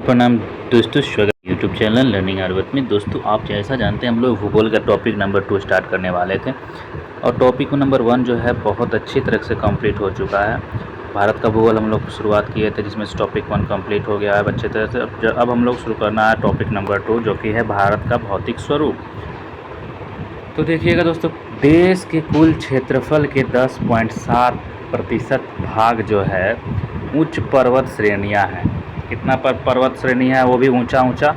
प्रणाम दोस्तों, स्वागत है यूट्यूब चैनल लर्निंग आर्वत में। दोस्तों, आप जैसा जानते हैं हम लोग भूगोल का टॉपिक नंबर 2 स्टार्ट करने वाले थे और टॉपिक नंबर 1 जो है बहुत अच्छी तरह से कंप्लीट हो चुका है। भारत का भूगोल हम लोग शुरुआत किए थे जिसमें से टॉपिक 1 कंप्लीट हो गया है अच्छी तरह से। अब हम लोग शुरू करना है टॉपिक नंबर 2 जो कि है भारत का भौतिक स्वरूप। तो देखिएगा दोस्तों, देश के कुल क्षेत्रफल के 10.7% भाग जो है उच्च पर्वत श्रेणियाँ हैं। कितना पर पर्वत श्रेणी है वो भी ऊंचा ऊंचा,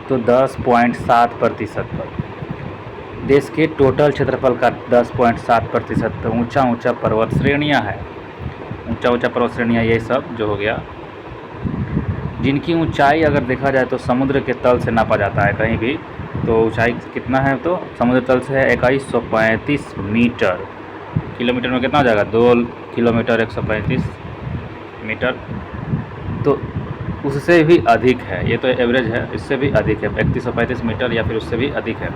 तो 10.7% पर देश के टोटल क्षेत्रफल का 10.7% ऊंचा ऊंचा पर्वत श्रेणियाँ हैं। ऊंचा ऊंचा पर्वत श्रेणियाँ ये सब जो हो गया, जिनकी ऊंचाई अगर देखा जाए तो समुद्र के तल से नापा जाता है कहीं भी, तो ऊंचाई कितना है तो समुद्र तल से है 2135 मीटर। किलोमीटर में कितना हो जाएगा 2 किलोमीटर 135 मीटर, तो उससे भी अधिक है। ये तो एवरेज है, इससे भी अधिक है 3135 मीटर या फिर उससे भी अधिक है।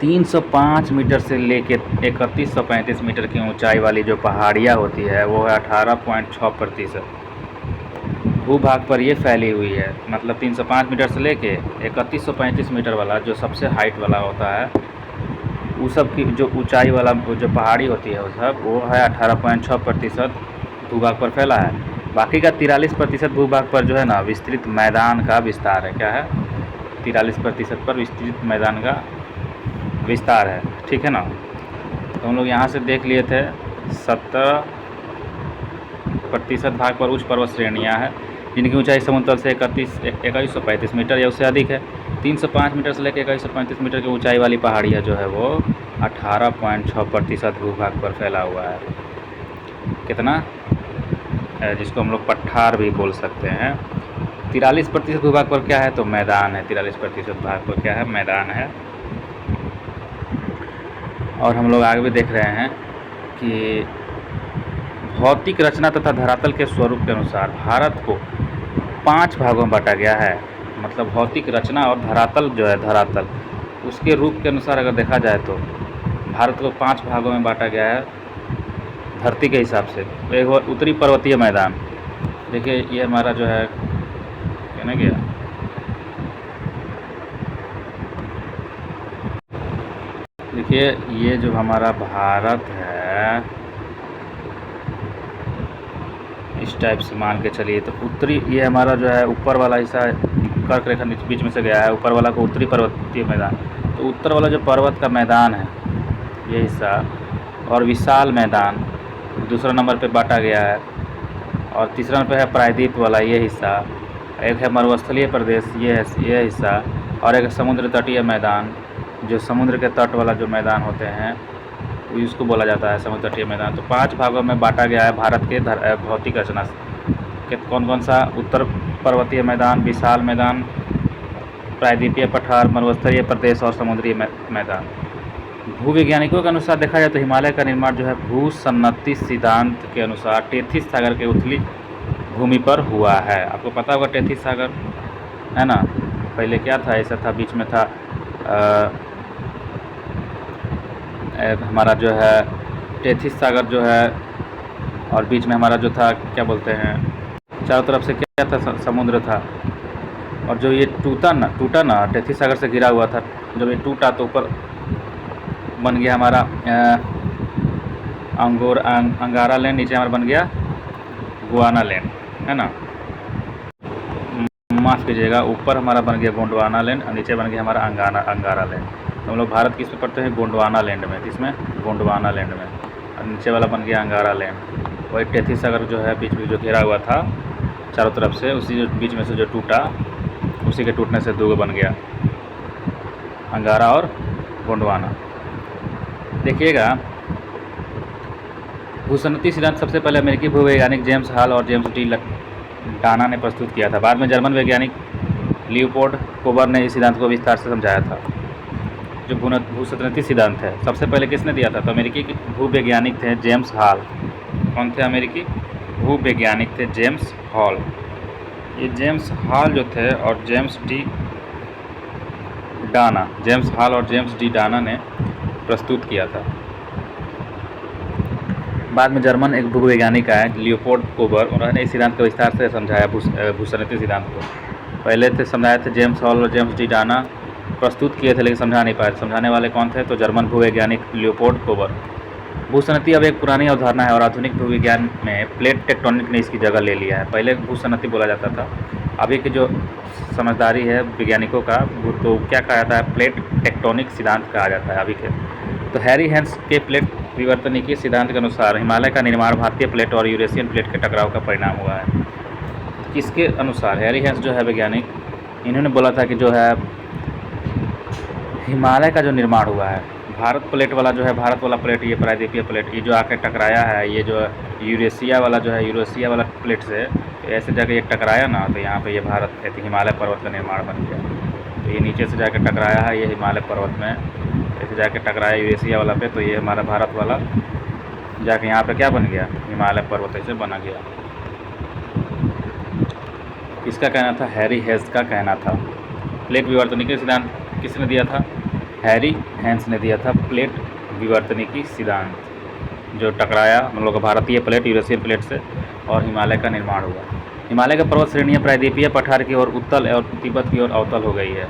305 मीटर से लेके 3135 मीटर की ऊंचाई वाली जो पहाड़ियाँ होती है वो है 18.6% भूभाग पर ये फैली हुई है। मतलब 305 मीटर से लेके 3135 मीटर वाला जो सबसे हाइट वाला होता है, वो सब की जो ऊंचाई वाला जो पहाड़ी होती है वो है 18.6% भूभाग पर फैला है। बाकी का 43% भूभाग पर जो है ना विस्तृत मैदान का विस्तार है। क्या है? 43% पर विस्तृत मैदान का विस्तार है। ठीक है ना। तो हम लोग यहाँ से देख लिए थे 70% भाग पर उच्च पर्वत श्रेणियाँ हैं जिनकी ऊंचाई समुद्र तल से 2135 मीटर या उससे अधिक है। 305 मीटर से लेकर 2135 मीटर की ऊंचाई वाली पहाड़ियाँ जो है वो 18.6% भूभाग पर फैला हुआ है। कितना? जिसको हम लोग पठार भी बोल सकते हैं। 43% भूभाग पर क्या है तो मैदान है। 43% भाग पर क्या है? मैदान है। और हम लोग आगे भी देख रहे हैं कि भौतिक रचना तथा धरातल के स्वरूप के अनुसार भारत को 5 भागों में बांटा गया है। मतलब भौतिक रचना और धरातल जो है, धरातल उसके रूप के अनुसार अगर देखा जाए तो भारत को 5 भागों में बांटा गया है धरती के हिसाब से। एक उत्तरी पर्वतीय मैदान, देखिए ये हमारा जो है कहना गया, देखिए ये जो हमारा भारत है इस टाइप से मान के चलिए, तो उत्तरी ये हमारा जो है ऊपर वाला हिस्सा कर्क रेखा बीच में से गया है, ऊपर वाला को उत्तरी पर्वतीय मैदान। तो उत्तर वाला जो पर्वत का मैदान है ये हिस्सा, और विशाल मैदान दूसरा नंबर पे बांटा गया है, और तीसरा नंबर पे है प्रायद्वीप वाला ये हिस्सा। एक है मरुस्थलीय प्रदेश ये हिस्सा, और एक समुद्र तटीय मैदान जो समुद्र के तट वाला जो मैदान होते हैं इसको बोला जाता है समुद्र तटीय मैदान। तो 5 भागों में बांटा गया है भारत के भौतिक रचना के। कौन कौन सा? उत्तर पर्वतीय मैदान, विशाल मैदान, प्रायद्वीपीय पठार, मरुस्थलीय प्रदेश और समुद्री मैदान। भूवैज्ञानिकों के अनुसार देखा जाए तो हिमालय का निर्माण जो है भूसन्नति सिद्धांत के अनुसार टेथिस सागर के उथली भूमि पर हुआ है। आपको पता होगा टेथिस सागर है ना। पहले क्या था? ऐसा था, बीच में था हमारा जो है टेथिस सागर जो है, और बीच में हमारा जो था क्या बोलते हैं, चारों तरफ से क्या था? समुद्र था। और जो ये टूटा ना टेथिस सागर से घिरा हुआ था, जब ये टूटा तो ऊपर बन गया हमारा अंगारा लैंड, नीचे हमारा बन गया गुआना लैंड, है ना। माफ़ कीजिएगा, ऊपर हमारा बन गया गोंडवाना लैंड और नीचे बन गया हमारा अंगारा लैंड। तो हम लोग भारत किस में पढ़ते हैं? गोंडवाना लैंड में। किसमें? गोंडवाना लैंड में। और नीचे वाला बन गया अंगारा लैंड। वही टेथिस सागर जो है बीच में जो घेरा हुआ था चारों तरफ से, उसी जो बीच में से जो टूटा, उसी के टूटने से 2 बन गया, अंगारा और गोंडवाना। देखिएगा, भूसन्नति सिद्धांत सबसे पहले अमेरिकी भूवैज्ञानिक जेम्स हॉल और जेम्स डी डाना ने प्रस्तुत किया था। बाद में जर्मन वैज्ञानिक लियोपोल्ड कोबर ने इस सिद्धांत को विस्तार से समझाया था। जो भूसन्नति सिद्धांत है सबसे पहले किसने दिया था? तो अमेरिकी भूवैज्ञानिक थे जेम्स हॉल। कौन थे? अमेरिकी भूवैज्ञानिक थे जेम्स हॉल। ये जेम्स हॉल जो थे और जेम्स हॉल और जेम्स डी डाना ने प्रस्तुत किया था। बाद में जर्मन एक भूवैज्ञानिक आए लियोपोल्ड कोबर, उन्होंने इस सिद्धांत को विस्तार से समझाया भूसंरचना सिद्धांत को। पहले थे समझाए थे जेम्स हॉल और जेम्स डी डाना, प्रस्तुत किए थे लेकिन समझा नहीं पाए। समझाने वाले कौन थे? तो जर्मन भूवैज्ञानिक लियोपोल्ड कोबर। भूसंरचना अब एक पुरानी अवधारणा है और आधुनिक भूविज्ञान में प्लेट टेक्टोनिक ने इसकी जगह ले लिया है। पहले भूसंरचना बोला जाता था, अभी की जो समझदारी है वैज्ञानिकों का, वो तो क्या कहा जाता है? प्लेट टेक्टोनिक सिद्धांत कहा जाता है अभी के। तो हैरी हेंस के प्लेट विवर्तनिकी सिद्धांत के अनुसार हिमालय का निर्माण भारतीय प्लेट और यूरेशियन प्लेट के टकराव का परिणाम हुआ है। किसके अनुसार? हैरी हेंस जो है वैज्ञानिक, इन्होंने बोला था कि जो है हिमालय का जो निर्माण हुआ है, भारत प्लेट वाला जो है, भारत वाला प्लेट, ये प्रायद्वीपीय प्लेट, ये जो आके टकराया है, ये जो यूरेशिया वाला जो है, यूरेशिया वाला प्लेट से ऐसे जाके ये टकराया ना, तो यहाँ पे ये भारत हिमालय पर्वत का निर्माण बन गया। तो ये नीचे से जाके टकराया है, ये हिमालय पर्वत में ऐसे जाके टकराया यूरेशिया वाला पे, तो ये हमारा भारत वाला जाके यहाँ पे क्या बन गया? हिमालय पर्वत ऐसे बना गया। किसका कहना था? हैरी हेंस का कहना था। प्लेट विवर्तनिकी सिद्धांत किसने दिया था? हैरी हेंस ने दिया था प्लेट विवर्तनिकी सिद्धांत, जो टकराया हम लोग का भारतीय प्लेट यूरेशियन प्लेट से और हिमालय का निर्माण हुआ। हिमालय का पर्वत श्रेणियाँ प्रायद्वीपीय पठार की ओर उत्तल और तिब्बत की ओर अवतल हो गई है।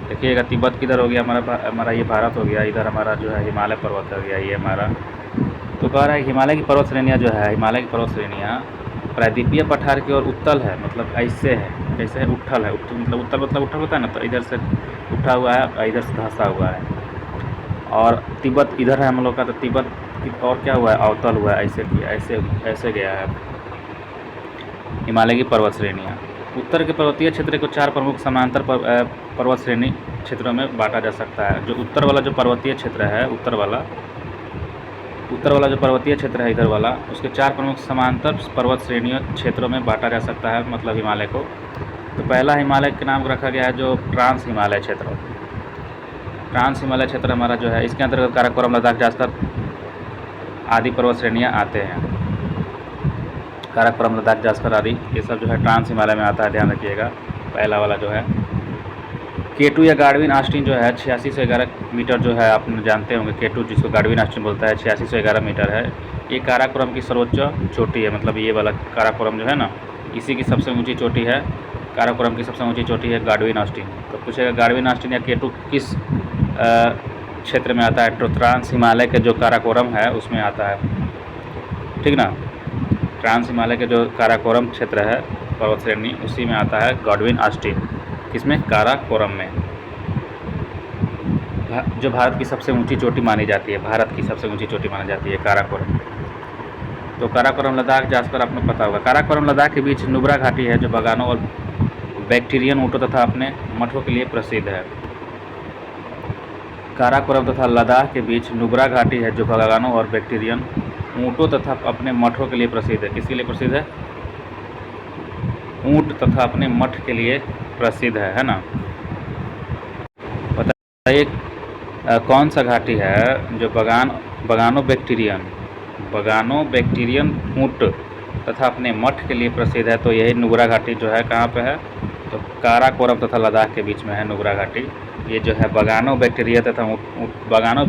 देखिएगा, तिब्बत किधर हो गया? हमारा ये भारत हो गया, इधर हमारा जो है हिमालय पर्वत हो गया, ये हमारा। तो कह रहा है हिमालय की पर्वत श्रेणियाँ जो है, हिमालय की पर्वत श्रेणियाँ प्रायद्वीपीय पठार की ओर उत्तल है, मतलब ऐसे है, कैसे है? उठल है, मतलब उत्तल मतलब उठल होता है ना, तो इधर से उठा हुआ है, इधर से धंसा हुआ है। और तिब्बत इधर है हम लोग का, तो तिब्बत और क्या हुआ है? अवतल हुआ है, ऐसे गया है हिमालय की पर्वत श्रेणियाँ। उत्तर के पर्वतीय क्षेत्र को 4 प्रमुख समानांतर पर्वत श्रेणी क्षेत्रों में बांटा जा सकता है। जो उत्तर वाला जो पर्वतीय क्षेत्र है, उत्तर वाला जो पर्वतीय क्षेत्र है इधर वाला, उसके 4 प्रमुख समांतर पर्वत श्रेणियों क्षेत्रों में बांटा जा सकता है, मतलब हिमालय को। तो पहला हिमालय के नाम रखा गया है जो ट्रांस हिमालय क्षेत्र। ट्रांस हिमालय क्षेत्र हमारा जो है, इसके अंतर्गत काराकोरम, लद्दाख, जास्कर आदि पर्वत श्रेणियाँ आते हैं। काराकोरम, लद्दाख, जास्कर आदि ये सब जो है ट्रांस हिमालय में आता है, ध्यान रखिएगा। पहला वाला जो है K2 या गार्डविन ऑस्टिन जो है 8611 मीटर जो है, आप जानते होंगे K2 जिसको गार्डविन ऑस्टिन बोलता है, 8611 मीटर है। ये काराकोरम की सर्वोच्च चोटी है, मतलब ये वाला काराकोरम जो है ना, इसी की सबसे ऊंची चोटी है। काराकोरम की सबसे ऊंची चोटी है गार्डविन ऑस्टिन। तो पूछेगा गार्डविन ऑस्टिन या K2 किस क्षेत्र में आता है? तो ट्रांस हिमालय के जो काराकोरम है उसमें आता है, ठीक ना। ट्रांस हिमालय के जो काराकोरम क्षेत्र है पर्वत श्रेणी, उसी में आता है गार्डविन ऑस्टिन। किसमें? काराकोरम में, जो भारत की सबसे ऊंची चोटी मानी जाती है, भारत की सबसे ऊंची चोटी मानी जाती है काराकोरम। तो काराकोरम, लद्दाख, जास्कर आपको पता होगा। काराकोरम लद्दाख के बीच नुब्रा घाटी है जो बगानों और बैक्टीरियन ऊँटों तथा अपने मठों के लिए प्रसिद्ध है। काराकोरम तथा लद्दाख के बीच नुब्रा घाटी है जो बगानों और बैक्टीरियन ऊँटों तथा अपने मठों के लिए प्रसिद्ध है। किसके लिए प्रसिद्ध है? ऊँट तथा अपने मठ के लिए प्रसिद्ध है ना। बताइए कौन सा घाटी है जो बगानों बैक्टीरियन ऊँट तथा अपने मठ के लिए प्रसिद्ध है? तो यही नुब्रा घाटी जो है कहाँ पे है? तो काराकोरम तथा लद्दाख के बीच में है नुब्रा घाटी। ये जो है बगानों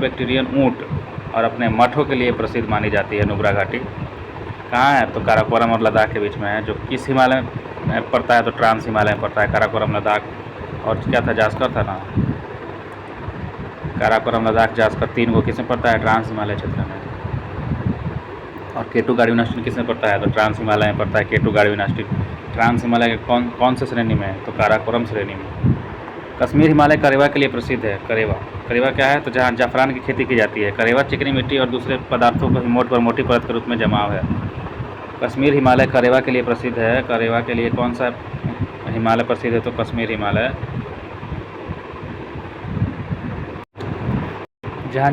बैक्टीरियन ऊँट और अपने मठों के लिए प्रसिद्ध मानी जाती है नुब्रा घाटी। कहाँ है? तो काराकोरम और लद्दाख के बीच में है। जो किस हिमालय में पड़ता है? तो ट्रांस हिमालय में पड़ता है। काराकोरम, लद्दाख और क्या था? जास्कर था ना। काराकोरम, लद्दाख, जास्कर तीन को किसमें पड़ता है? ट्रांस हिमालय क्षेत्र में। और K2 गार्डविन ऑस्टिन किसमें पड़ता है? तो ट्रांस हिमालय में पड़ता है K2 Godwin Austin. Trans Himalaya के कौन से श्रेणी में है? तो काराकोरम श्रेणी में। कश्मीर हिमालय करेवा के लिए प्रसिद्ध है। करेवा क्या है? तो जहाँ जाफरान की खेती की जाती है। करेवा चिकनी मिट्टी और दूसरे पदार्थों को हिमोट पर मोटी परत के रूप में जमाव है। कश्मीर हिमालय करेवा के लिए प्रसिद्ध है। करेवा के लिए कौन सा हिमालय प्रसिद्ध है? तो कश्मीर हिमालय। जहाँ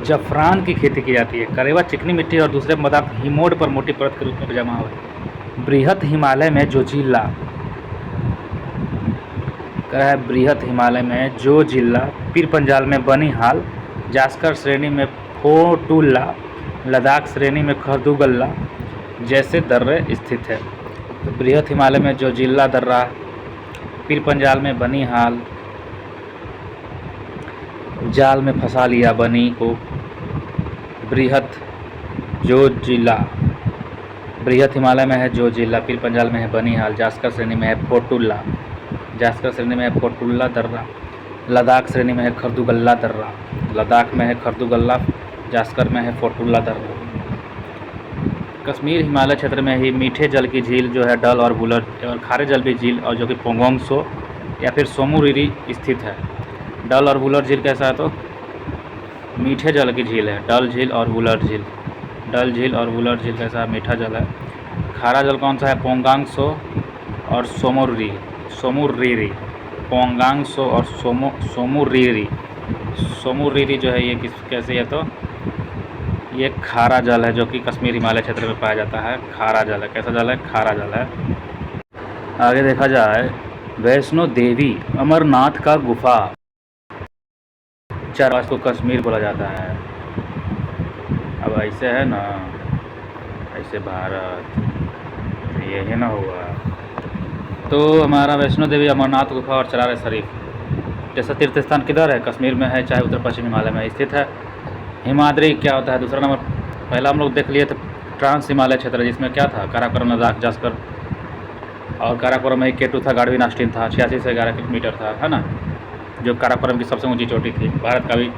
जफरान की खेती की जाती है। करेवा चिकनी मिट्टी और दूसरे पदार्थ हिमोट पर मोटी परत के रूप में जमा हुआ है। बृहत हिमालय में जो जिला है, बृहत हिमालय में जो जिला पीर पंजाल में बनिहाल, जास्कर श्रेणी में फोटुल्ला, लद्दाख श्रेणी में खरदुगल्ला जैसे दर्रे स्थित है। तो बृहत हिमालय में जो जिला दर्रा, पीर पंजाल में बनिहाल, जाल में फंसा लिया बनी को, बृहत जो जिला बृहद हिमालय में है जो जिला, पीर पंजाल में है बनिहाल, जास्कर श्रेणी में है फोटुल्ला, जास्कर श्रेणी में है फोटुल्ला दर्रा, लद्दाख श्रेणी में है खरदुगल्ला दर्रा, लद्दाख में है खरदुगल्ला, जास्कर में है फोटुल्ला दर्रा। कश्मीर हिमालय क्षेत्र में ही मीठे जल की झील जो है डल और वुलर और खारे जल की झील और जो कि पोंगोंग सो या फिर सोमुरिरी स्थित है। डल और वुलर झील कैसा है तो मीठे जल की झील है, डल झील और वुलर झील। डल झील और वुलर झील कैसा है, मीठा जल है। खारा जल कौन सा है, पोंगांग सो और सोमुरिरी, पोंगांग सो और सोमुरिरी। सोमुरिरी जो है ये कैसे है तो ये खारा जल है जो कि कश्मीर हिमालय क्षेत्र में पाया जाता है। खारा जल है, कैसा जल है, खारा जल है। आगे देखा जाए वैष्णो देवी अमरनाथ का गुफा, चारवास को कश्मीर बोला जाता है। अब ऐसे है ना, ऐसे भारत ये है ना हुआ तो हमारा वैष्णो देवी अमरनाथ गुफा और चरार शरीफ जैसा तीर्थ स्थान किधर है, कश्मीर में है, चाहे उत्तर पश्चिम हिमालय में स्थित है। हिमाद्री क्या होता है, दूसरा नंबर। पहला हम लोग देख लिए थे ट्रांस हिमालय क्षेत्र, जिसमें क्या था, काराकोरम, लद्दाख, जास्कर और काराकोरम में केटू था, गाढ़वी नास्टिन था, 86 से 11 किलोमीटर था, है ना, जो काराकोरम की सबसे ऊंची चोटी थी भारत का भी।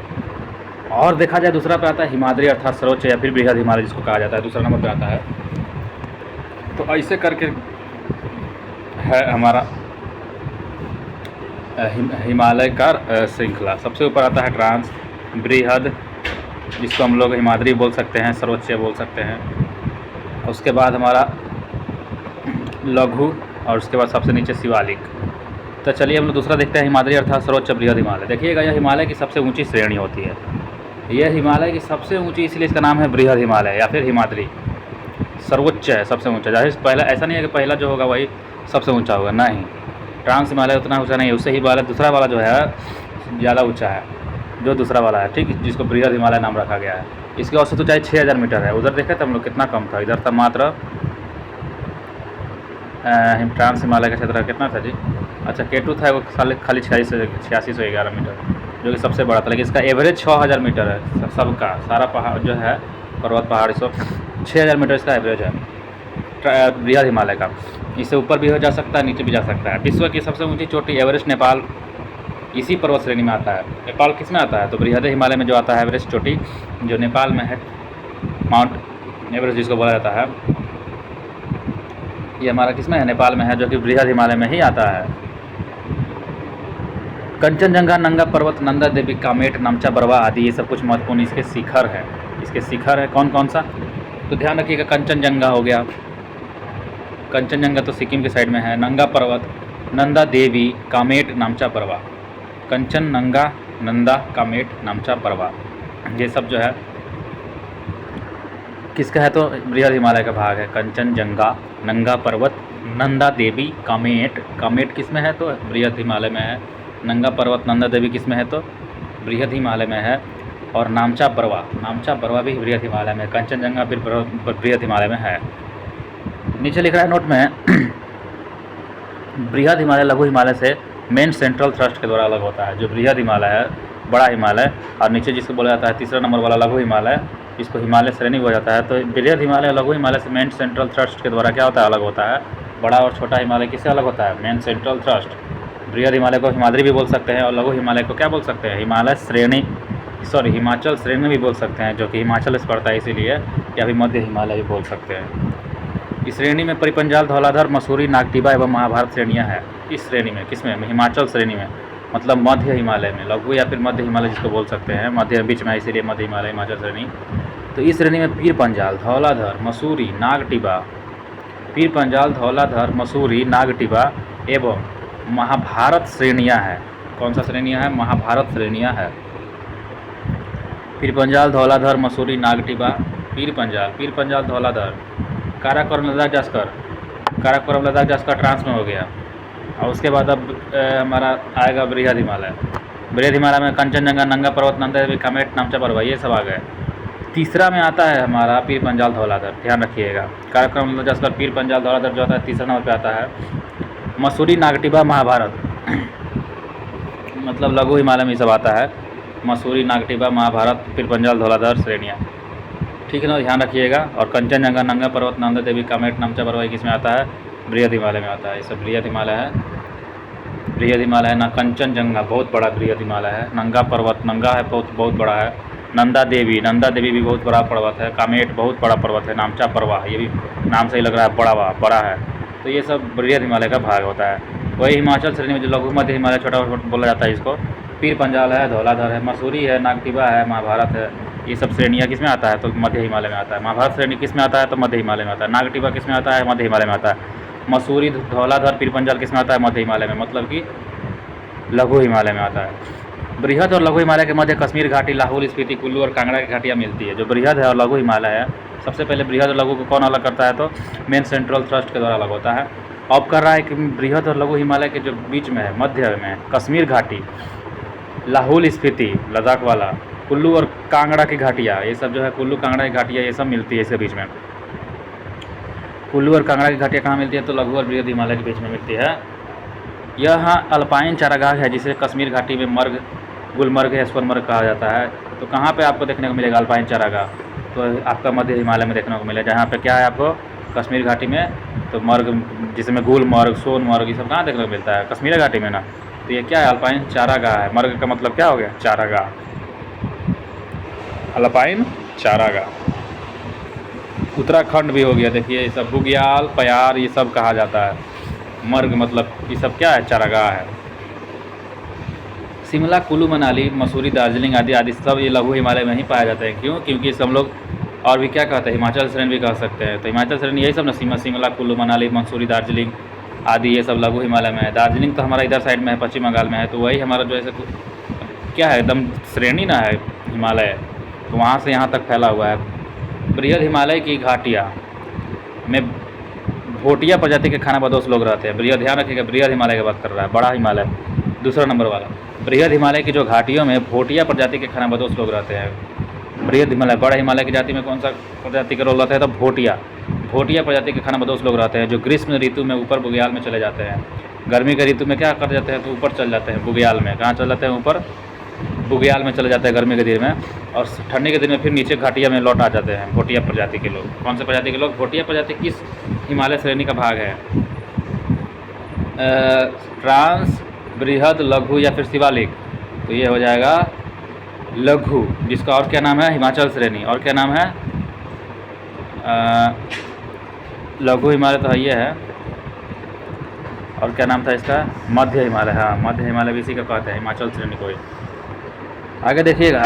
और देखा जाए दूसरा पे आता है हिमाद्री अर्थात सर्वोच्च या फिर बृहद हिमालय जिसको कहा जाता है, दूसरा नंबर पे आता है। तो ऐसे करके है हमारा हिमालय का श्रृंखला। सबसे ऊपर आता है ट्रांस, बृहद जिसको हम लोग हिमाद्री बोल सकते हैं, सर्वोच्च बोल सकते हैं। उसके बाद हमारा लघु और उसके बाद सबसे नीचे शिवालिक। तो चलिए हम लोग दूसरा देखते हैं हिमाद्री अर्थात सर्वोच्च बृहद हिमालय। देखिएगा यह हिमालय की सबसे ऊंची श्रेणी होती है। यह हिमालय की सबसे ऊंची, इसलिए इसका नाम है बृहद हिमालय या फिर हिमाद्री। सर्वोच्च है, सबसे ऊंचा। जाहिर पहला ऐसा नहीं है कि पहला जो होगा वही सबसे ऊंचा होगा, नहीं। ट्रांस हिमालय उतना ऊंचा नहीं है, उससे हिमालय दूसरा वाला जो है ज़्यादा ऊंचा है, जो दूसरा वाला है, ठीक, जिसको बृहद हिमालय नाम रखा गया है। इसकी औसत ऊंचाई 6000 मीटर है। उधर देखे थे हम लोग कितना कम था, इधर था मात्र ट्रांस हिमालय का क्षेत्र कितना था जी, अच्छा केटू था वो खाली 8611 मीटर, जो कि सबसे बड़ा था। लेकिन इसका एवरेज 6000 मीटर है सबका, सारा पहाड़ जो है पर्वत पहाड़ी सब 6000 मीटर इसका एवरेज है बृहद हिमालय का। इससे ऊपर भी हो जा सकता है, नीचे भी जा सकता है। विश्व की सबसे ऊंची चोटी एवरेस्ट नेपाल इसी पर्वत श्रेणी में आता है। नेपाल किस में आता है तो बृहद हिमालय में जो आता है एवरेस्ट चोटी, जो नेपाल में है, माउंट एवरेस्ट जिसको बोला जाता है, ये हमारा किस में है, नेपाल में है, जो कि बृहद हिमालय में ही आता है। कंचनजंगा, नंगा पर्वत, नंदा देवी, कामेट, नामचा बरवा आदि ये सब कुछ महत्वपूर्ण इसके शिखर है। इसके शिखर है कौन कौन सा तो ध्यान रखिएगा। कंचनजंगा हो गया, कंचनजंगा तो सिक्किम के साइड में है। नंगा पर्वत, नंदा देवी, कामेट, नामचा बरवा। कंचनजंगा, नंदा, कामेट, नामचा बरवा, ये सब जो है किसका है तो बृहद हिमालय का भाग है। कंचनजंगा, नंगा पर्वत, नंदा देवी, कामेट। कामेट किस में है तो बृहद हिमालय में है। नंगा पर्वत, नंदा देवी किस में है तो बृहद हिमालय में है। और नामचा बरवा, नामचा बरवा भी बृहद हिमालय में। कंचनजंगा भी बृहद हिमालय में है। नीचे लिख रहा है नोट में बृहद हिमालय लघु हिमालय से मेन सेंट्रल थ्रस्ट के द्वारा अलग होता है। जो बृहद हिमालय है, बड़ा हिमालय, और नीचे जिसको बोला जाता है तीसरा नंबर वाला लघु हिमालय, जिसको हिमालय श्रेणी बोला जाता है। तो बृहद हिमालय लघु हिमालय से मेन सेंट्रल थ्रस्ट के द्वारा क्या होता है, अलग होता है। बड़ा और छोटा हिमालय किससे अलग होता है, मेन सेंट्रल थ्रस्ट। बृहद हिमालय को हिमाद्री भी बोल सकते हैं और लघु हिमालय को क्या बोल सकते हैं, हिमालय श्रेणी, सॉरी हिमाचल श्रेणी भी बोल सकते हैं, जो कि हिमाचल से पड़ता है इसीलिए, या फिर मध्य हिमालय भी बोल सकते हैं। इस श्रेणी में परिपंजाल, धौलाधर, मसूरी, नागटिबा एवं महाभारत श्रेणियाँ हैं। इस श्रेणी में किसमें, हिमाचल श्रेणी में, मतलब मध्य हिमालय में, लघु या फिर मध्य हिमालय जिसको बोल सकते हैं, मध्य बीच में इसीलिए मध्य हिमालय, हिमाचल श्रेणी। तो इस श्रेणी में पीर पंजाल, धौलाधर, मसूरी, नागटिबा, पीर पंजाल, धौलाधर, मसूरी, नागटिबा एवं महाभारत श्रेणियाँ हैं। कौन सा श्रेणियाँ हैं, महाभारत श्रेणियाँ हैं। पीर पंजाल, धौलाधर, मसूरी, नागटिबा, पीर पंजाल, धौलाधर। काराकोरम, लद्दाख, जास्कर, काराकोरम, लद्दाख, जास्कर ट्रांस में हो गया। और उसके बाद अब हमारा आएगा बृहद हिमालय। बृहद हिमालय में कंचनजंगा, नंगा पर्वत, नंदा देवी, कामेट, नामचा बरवा, ये सब आ गए। तीसरा में आता है हमारा पीर पंजाल, धौलाधर, ध्यान रखिएगा। काराकोरम, लद्दाख, जास्कर, पीर पंजाल, धौलाधर जो आता है तीसरा नंबर पे आता है। मसूरी, नागटिबा, महाभारत मतलब लघु हिमालय में सब आता है। मसूरी, नागटिबा, महाभारत, पीर पंजाल, धौलाधर श्रेणियाँ। ठीक है ना, ध्यान रखिएगा। और कंचनजंगा, नंगा पर्वत, नंदा देवी, कामेट, नामचा पर्वत किस में आता है? बृहद हिमालय में आता है। ये सब बृहद हिमालय है, बृहद हिमालय है ना। कंचनजंगा बहुत बड़ा बृहद हिमालय है। नंगा पर्वत, नंगा है बहुत बड़ा है। नंदा देवी, नंदा देवी भी बहुत बड़ा पर्वत है। कामेट बहुत बड़ा पर्वत है। नामचा पर्वत, ये भी नाम से ही लग रहा है बड़ा है। तो ये सब बृहद हिमालय का भाग होता है। वही हिमाचल श्रेणी में जो लघु मध्य हिमालय छोटा बोला जाता है इसको, पीर पंजाल है, धौलाधर है, मसूरी है, नागटिबा है, महाभारत है, ये सब श्रेणियाँ किस में आता है? तो मध्य हिमालय में आता है। महाभारत श्रेणी किस में आता है? तो मध्य हिमालय में आता है। नागटिबा किस में आता है? मध्य हिमालय में आता है। मसूरी, धौलाधर, पीर पंजाल किस में आता है? मध्य हिमालय में, मतलब कि लघु हिमालय में आता है। बृहद और लघु हिमालय के मध्य कश्मीर घाटी, लाहौल स्पीति, कुल्लू और कांगड़ा की घाटियाँ मिलती है। जो बृहद है और लघु हिमालय है, सबसे पहले बृहद और लघु को कौन अलग करता है? तो मेन सेंट्रल थ्रस्ट के द्वारा अलग होता है। अब कर रहा है कि बृहद और लघु हिमालय के जो बीच में है, मध्य में कश्मीर घाटी, लाहौल स्पीति लद्दाख वाला, कुल्लू और कांगड़ा की घाटियाँ, ये सब जो है कुल्लू कांगड़ा की घाटियाँ ये सब मिलती है इसके बीच में। कुल्लू और कांगड़ा की घाटियाँ कहाँ मिलती है? तो लघु और बृहद हिमालय के बीच में मिलती है। यह अल्पाइन चारागाह है जिसे कश्मीर घाटी में मर्ग, गुलमर्ग या सोनमर्ग कहा जाता है। तो कहाँ पे आपको देखने को मिलेगा अल्पाइन चारागाह? तो आपका मध्य हिमालय में देखने को मिलेगा, जहाँ पे क्या है आपको कश्मीर घाटी में, तो मर्ग जिसमें गुलमर्ग, सोनमर्ग, ये सब कहाँ देखने को मिलता है? कश्मीर घाटी में ना। तो ये क्या है? अल्पाइन चारागाह है। मर्ग का मतलब क्या हो गया? चारागाह, अल्पाइन चारागाह। उत्तराखंड भी हो गया, देखिए ये सब बुग्याल, पयार, ये सब कहा जाता है। मर्ग मतलब ये सब क्या है? चारागाह है। शिमला, कुल्लू मनाली, मसूरी, दार्जिलिंग आदि सब ये लघु हिमालय में ही पाए जाते हैं। क्यों? क्योंकि सब लोग और भी क्या कहते हैं? हिमाचल श्रेणी भी कह सकते हैं। तो हिमाचल श्रेणी यही सब ना, शिमला, कुल्लू मनाली, मसूरी, दार्जिलिंग आदि ये सब लघु हिमालय में है। दार्जिलिंग तो हमारा इधर साइड में है, पश्चिम बंगाल में है। तो वही हमारा जो है क्या है, एकदम श्रेणी ना है हिमालय, तो वहाँ से यहाँ तक फैला हुआ है। बृहद हिमालय की घाटियाँ में भोटिया प्रजाति के खानाबदोश लोग रहते हैं। बृहद, ध्यान रखिएगा, बृहद हिमालय की बात कर रहा है, बड़ा हिमालय दूसरा नंबर वाला। बृहद हिमालय की जो घाटियों में भोटिया प्रजाति के खानाबदोश लोग रहते हैं। बृहद हिमालय, बड़ा हिमालय की जाति में कौन सा प्रजाति का रोल रहता है? तो भोटिया प्रजाति के खानाबदोश लोग रहते हैं, जो ग्रीष्म ऋतु में ऊपर बुग्याल में चले जाते हैं। गर्मी के ऋतु में क्या कर जाते हैं? तो ऊपर चल जाते हैं बुग्याल में। कहाँ चल जाते हैं? ऊपर बुग्याल में चले जाते हैं गर्मी के दिन में, और ठंडी के दिन में फिर नीचे घाटिया में लौट आ जाते हैं भोटिया प्रजाति के लोग। कौन से प्रजाति के लोग? भोटिया प्रजाति किस हिमालय श्रेणी का भाग है? ट्रांस, बृहद, लघु या फिर शिवालिक? तो ये हो जाएगा लघु, जिसका और क्या नाम है? हिमाचल श्रेणी। और क्या नाम है? लघु हिमालय तो ये है, और क्या नाम था इसका? मध्य हिमालय। हाँ, मध्य हिमालय भी इसी का कहते हैं, हिमाचल श्रेणी को। आगे देखिएगा,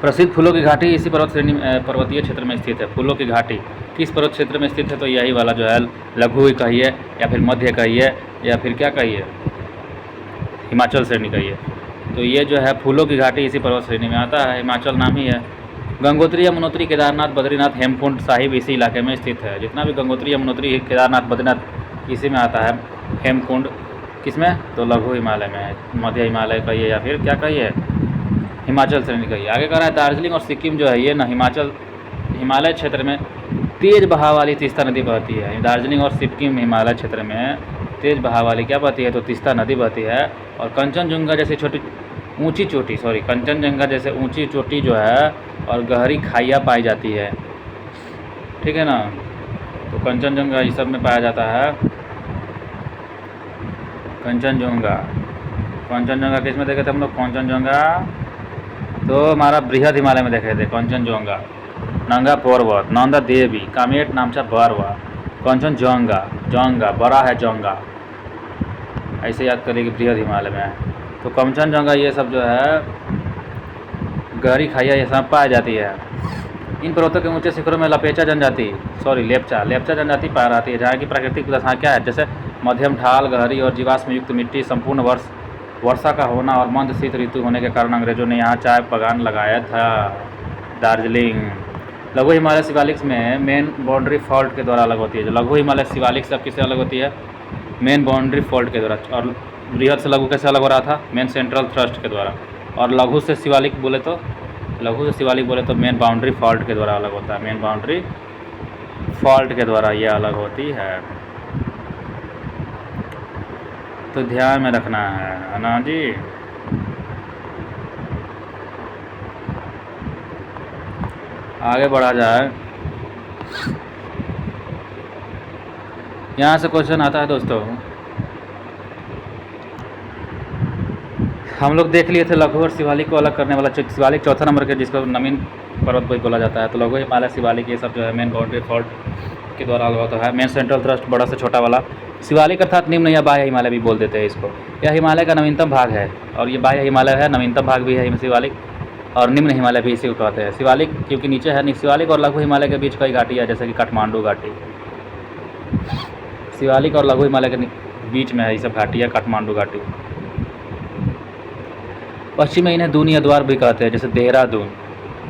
प्रसिद्ध फूलों की घाटी इसी पर्वत श्रेणी पर्वतीय क्षेत्र में स्थित है। फूलों की घाटी किस पर्वत क्षेत्र में स्थित है? तो यही वाला जो है लघु ही कहिए, या फिर मध्य कहिए, या फिर क्या कहिए, हिमाचल श्रेणी कहिए। तो ये जो है फूलों की घाटी इसी पर्वत श्रेणी में आता है, हिमाचल नाम ही है। गंगोत्री, यमुनोत्री, केदारनाथ, बद्रीनाथ, हेमकुंड साहिब इसी इलाके में स्थित है। जितना भी गंगोत्री, यमुनोत्री, केदारनाथ, बद्रीनाथ इसी में आता है। हेमकुंड किसमें? तो लघु हिमालय में है, मध्य हिमालय कहिए या फिर क्या कहिए, हिमाचल श्रेणी कहिए। आगे कह रहा है दार्जिलिंग और सिक्किम जो है ये ना हिमालय क्षेत्र में तेज बहाव वाली तीस्ता नदी बहती है। दार्जिलिंग और सिक्किम हिमालय क्षेत्र में तेज बहाव वाली क्या बहती है? तो तीस्ता नदी बहती है। और कंचनजंगा जैसी कंचनजंगा जैसे ऊंची चोटी जो है और गहरी खाइयाँ पाई जाती है, ठीक है ना। तो कंचनजंगा ये सब में पाया जाता है। कंचनजंगा किस में देखे थे हम लोग? कंचनजंगा तो हमारा बृहद हिमालय में देखे थे। कंचनजंगा, नंगा पर्वत, नंदा देवी, कामेट, नामचा पर्वत, कंचनजंगा बड़ा है जंगा, ऐसे याद करिए कि बृहद हिमालय में है। तो कंचनजंगा ये सब जो है गहरी खाइयाँ ये सब पाई जाती है। इन पर्वतों के ऊंचे शिखरों में लेप्चा जनजाति पाई जाती है, जहाँ की प्राकृतिक दशा क्या है? जैसे मध्यम ढाल, गहरी और जीवाश्म युक्त मिट्टी, संपूर्ण वर्षा का होना और मंद शीत ऋतु होने के कारण अंग्रेजों ने यहाँ चाय बागान लगाया था। दार्जिलिंग, लघु हिमालय शिवालिक में मेन बाउंड्री फॉल्ट के द्वारा अलग होती है। जो लघु हिमालय शिवालिक सब किससे अलग होती है? मेन बाउंड्री फॉल्ट के द्वारा। और बृहद से लघु कैसे अलग हो रहा था? मेन सेंट्रल थ्रस्ट के द्वारा। और लघु से शिवालिक बोले तो मेन बाउंड्री फॉल्ट के द्वारा अलग होता है। मेन बाउंड्री फॉल्ट के द्वारा ये अलग होती है, तो ध्यान में रखना है ना जी। आगे बढ़ा जाए। यहाँ से क्वेश्चन आता है दोस्तों, हम लोग देख लिए थे लघु और शिवालिक को अलग करने वाला। शिवालिक चौथा नंबर के जिसको नवीन पर्वत भी बोला जाता है, तो लघु हिमालय शिवालिक ये सब जो है मेन बाउंड्री फॉल्ट के द्वारा अलग होता है। मेन सेंट्रल थ्रस्ट बड़ा से छोटा वाला। शिवालिक अर्थात निम्न या बाह्य हिमालय भी बोल देते हैं इसको। यह हिमालय का नवीनतम भाग है और ये बाह्य हिमालय है, नवीनतम भाग भी है शिवालिक, और निम्न हिमालय भी इसी को कहते हैं। शिवालिक क्योंकि नीचे है। शिवालिक और लघु हिमालय के बीच कई घाटी है, जैसे कि काठमांडू घाटी। शिवालिक और लघु हिमालय के बीच में है ये सब घाटी है, काठमांडू घाटी। पश्चिम में इन्हें दून या द्वार भी कहते हैं, जैसे देहरादून।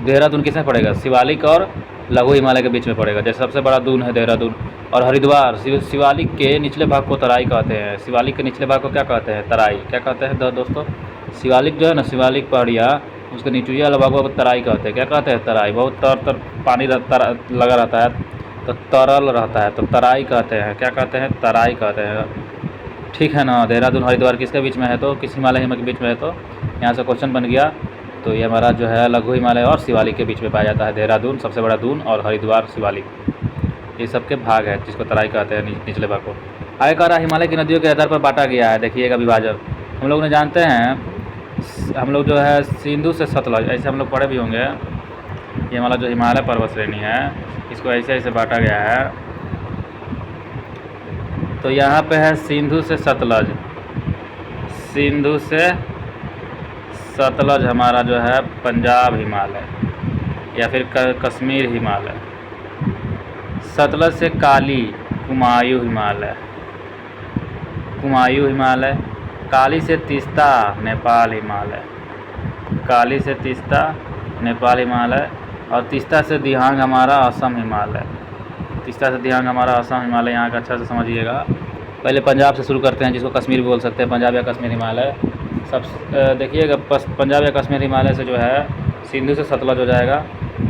देहरादून किसमें पड़ेगा? शिवालिक और लघु हिमालय के बीच में पड़ेगा। जैसे सबसे बड़ा दून है देहरादून। और हरिद्वार शिवालिक के निचले भाग को तराई कहते हैं। शिवालिक के निचले भाग को क्या कहते हैं? तराई। क्या कहते हैं दोस्तों? शिवालिक जो है ना, शिवालिक पहाड़ियाँ, उसके निचले वाले भागों को तराई कहते हैं। क्या कहते हैं? तराई। बहुत तर पानी लगा रहता है तो तरल रहता है, तो तराई कहते हैं। क्या कहते हैं? तराई कहते हैं। ठीक है ना। देहरादून हरिद्वार किसके बीच में है? तो किस हिमालय के बीच में है? तो यहाँ से क्वेश्चन बन गया। तो ये हमारा जो है लघु हिमालय और शिवालिक के बीच में पाया जाता है। देहरादून सबसे बड़ा दून और हरिद्वार शिवालिक, ये सबके भाग है जिसको तराई कहते हैं, निचले भाग को। आगे कह रहा हिमालय की नदियों के आधार पर बांटा गया है। देखिएगा विभाजन हम लोग ने जानते हैं, हम लोग जो है सिंधु से सतलज, ऐसे हम लोग पढ़े भी होंगे। ये हमारा जो हिमालय पर्वत श्रेणी है, इसको ऐसे ऐसे बांटा गया है। तो यहाँ पे है सिंधु से सतलज। सिंधु से सतलज हमारा जो है पंजाब हिमालय या फिर कश्मीर हिमालय। सतलज से काली कुमायूं हिमालय, कुमायूं हिमालय। काली से तीस्ता नेपाल हिमालय, काली से तीस्ता नेपाल हिमालय। और तीस्ता से दिहांग हमारा असम हिमालय। तीस्ता से दिहांग हमारा असम हिमालय। यहाँ का अच्छा से समझिएगा। पहले पंजाब से शुरू करते हैं, जिसको कश्मीर भी बोल सकते हैं, पंजाब या कश्मीर हिमालय। सब देखिएगा, पंजाब या कश्मीर हिमालय से जो है सिंधु से सतलज हो जाएगा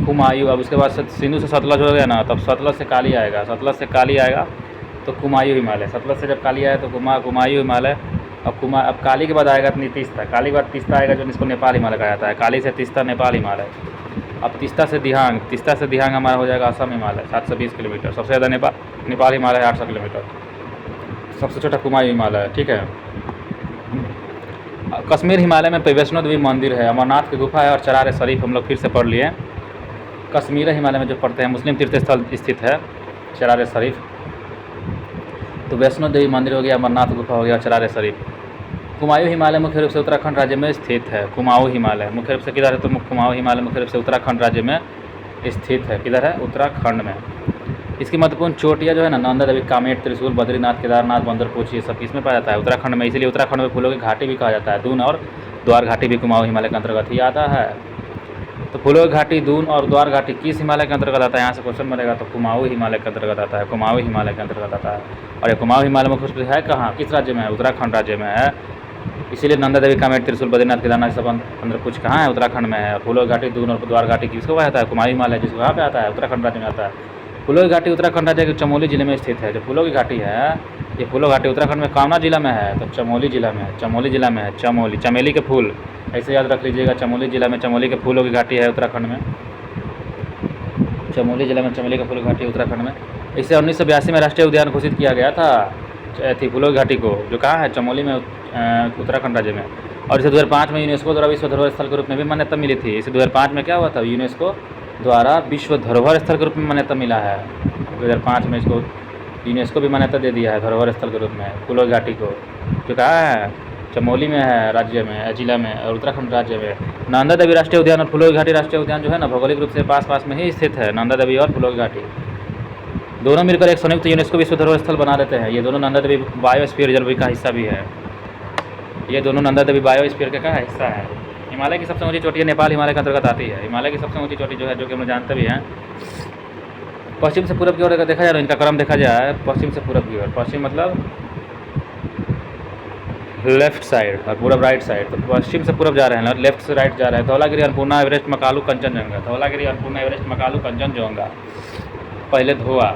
कुमायूं। अब उसके बाद सिंधु से सतलज हो गया ना, तब सतलज से काली आएगा। सतलज से काली आएगा तो कुमायूं हिमालय। सतलज से जब काली आए तो कुमायूं हिमालय। अब काली के बाद आएगा तीस्ता। काली के बाद तीस्ता आएगा, जो जिसको नेपाल हिमालय कहा जाता है। काली से तीस्ता नेपाल हिमालय। अब तीस्ता से दिहांग, तीस्ता से दिहांग हमारा हो जाएगा असम हिमालय 720 किलोमीटर। सबसे ज़्यादा नेपाल हिमालय 800 किलोमीटर। सबसे छोटा कुमायूं हिमालय। ठीक है। कश्मीर हिमालय में वैष्णो देवी मंदिर है, अमरनाथ की गुफा है और चरार शरीफ हम लोग फिर से पढ़ लिए। कश्मीर हिमालय में जो पढ़ते हैं, मुस्लिम तीर्थ स्थल स्थित है चरार शरीफ। तो वैष्णो देवी मंदिर हो गया, अमरनाथ गुफा हो गया, चरार शरीफ। कुमायूं हिमालय मुख्य रूप से उत्तराखंड राज्य में स्थित है। कुमाऊं हिमालय मुख्य रूप से किधर है? तो कुमाऊं हिमालय मुख्य रूप से उत्तराखंड राज्य में स्थित है। किधर है? उत्तराखंड में। इसकी महत्वपूर्ण चोटियाँ जो है ना, नंदा देवी, कामेट, त्रिशूल, बद्रीनाथ, केदारनाथ, बंदरपूछ, ये सब इसमें पाया जाता है उत्तराखंड में। इसीलिए उत्तराखंड में फूलों की घाटी भी कहा जाता है। दून और द्वार घाटी भी कुमाऊं हिमालय के अंतर्गत ही आता है। तो फूलों की घाटी, दून और द्वार घाटी किस हिमालय के अंतर्गत आता है? यहाँ से क्वेश्चन बनेगा। तो कुमाऊं हिमालय के अंतर्गत आता है। कुमाऊं हिमालय के अंतर्गत आता है। और ये कुमाऊं हिमालय मुख्य रूप से है कहाँ, किस राज्य में है? उत्तराखंड राज्य में है। इसीलिए नंदा देवी, कामेट, त्रिशूल, बद्रीनाथ, केदारनाथ सब बंदरपूछ कहाँ है? उत्तराखंड में है। फूलों की घाटी, दून और द्वार घाटी किसको कहा जाता है? कुमाऊं हिमालय, जिसको कहाँ पे आता है? उत्तराखंड राज्य में आता है। फूलों की घाटी उत्तराखंड राज्य के चमोली जिले में स्थित है। जो फूलों की घाटी है, ये फूलों घाटी उत्तराखंड में कामना जिला में है, तो चमोली जिला में है। चमोली जिला में है। चमोली, चमेली के फूल, ऐसे याद रख लीजिएगा। चमोली जिला में चमोली के फूलों की घाटी है उत्तराखंड में। चमोली जिला में चमेली के फूलों की घाटी उत्तराखंड में। इसे 1982 में राष्ट्रीय उद्यान घोषित किया गया था थी फूलों की घाटी को, जो कहाँ है? चमोली में, उत्तराखंड राज्य में। और इसे 2005 में यूनेस्को द्वारा विश्व धरोहर स्थल के रूप में भी मान्यता मिली थी। इसे 2005 में क्या हुआ था? यूनेस्को द्वारा विश्व धरोहर स्थल के रूप में मान्यता मिला है। 2005 में इसको यूनेस्को भी मान्यता दे दिया है धरोहर स्थल के रूप में फूलों की घाटी को, जो कहाँ है? चमोली में है, राज्य में, जिला में, और उत्तराखंड राज्य में। नंदा देवी राष्ट्रीय उद्यान और फूलों की घाटी राष्ट्रीय उद्यान जो है ना, भौगोलिक रूप से पास में ही स्थित है। नंदा देवी और फूलों की घाटी दोनों मिलकर एक संयुक्त यूनेस्को विश्व धरोहर स्थल बना देते हैं। ये दोनों नंदा देवी बायोस्फीयर रिजर्व का हिस्सा भी है। ये दोनों नंदा देवी बायोस्फीयर का हिस्सा है। हिमालय की सबसे ऊंची चोटी नेपाल हिमालय के अंतर्गत आती है। हिमालय की सबसे ऊंची चोटी जो है, जो कि हम जानते भी हैं, पश्चिम से पूरब की ओर देखा जाए, इनका क्रम देखा जाए पश्चिम से पूरब की ओर। पश्चिम मतलब लेफ्ट साइड और पूरब राइट साइड। तो पश्चिम से पूरब जा रहे हैं और लेफ्ट से राइट जा रहे हैं। धौलागिरी, अन्नपूर्णा, एवरेस्ट, मकालू, कंचनजंगा। धौलागिरी, अन्नपूर्णा, एवरेस्ट, मकालू, कंचनजंगा। पहले धोआ,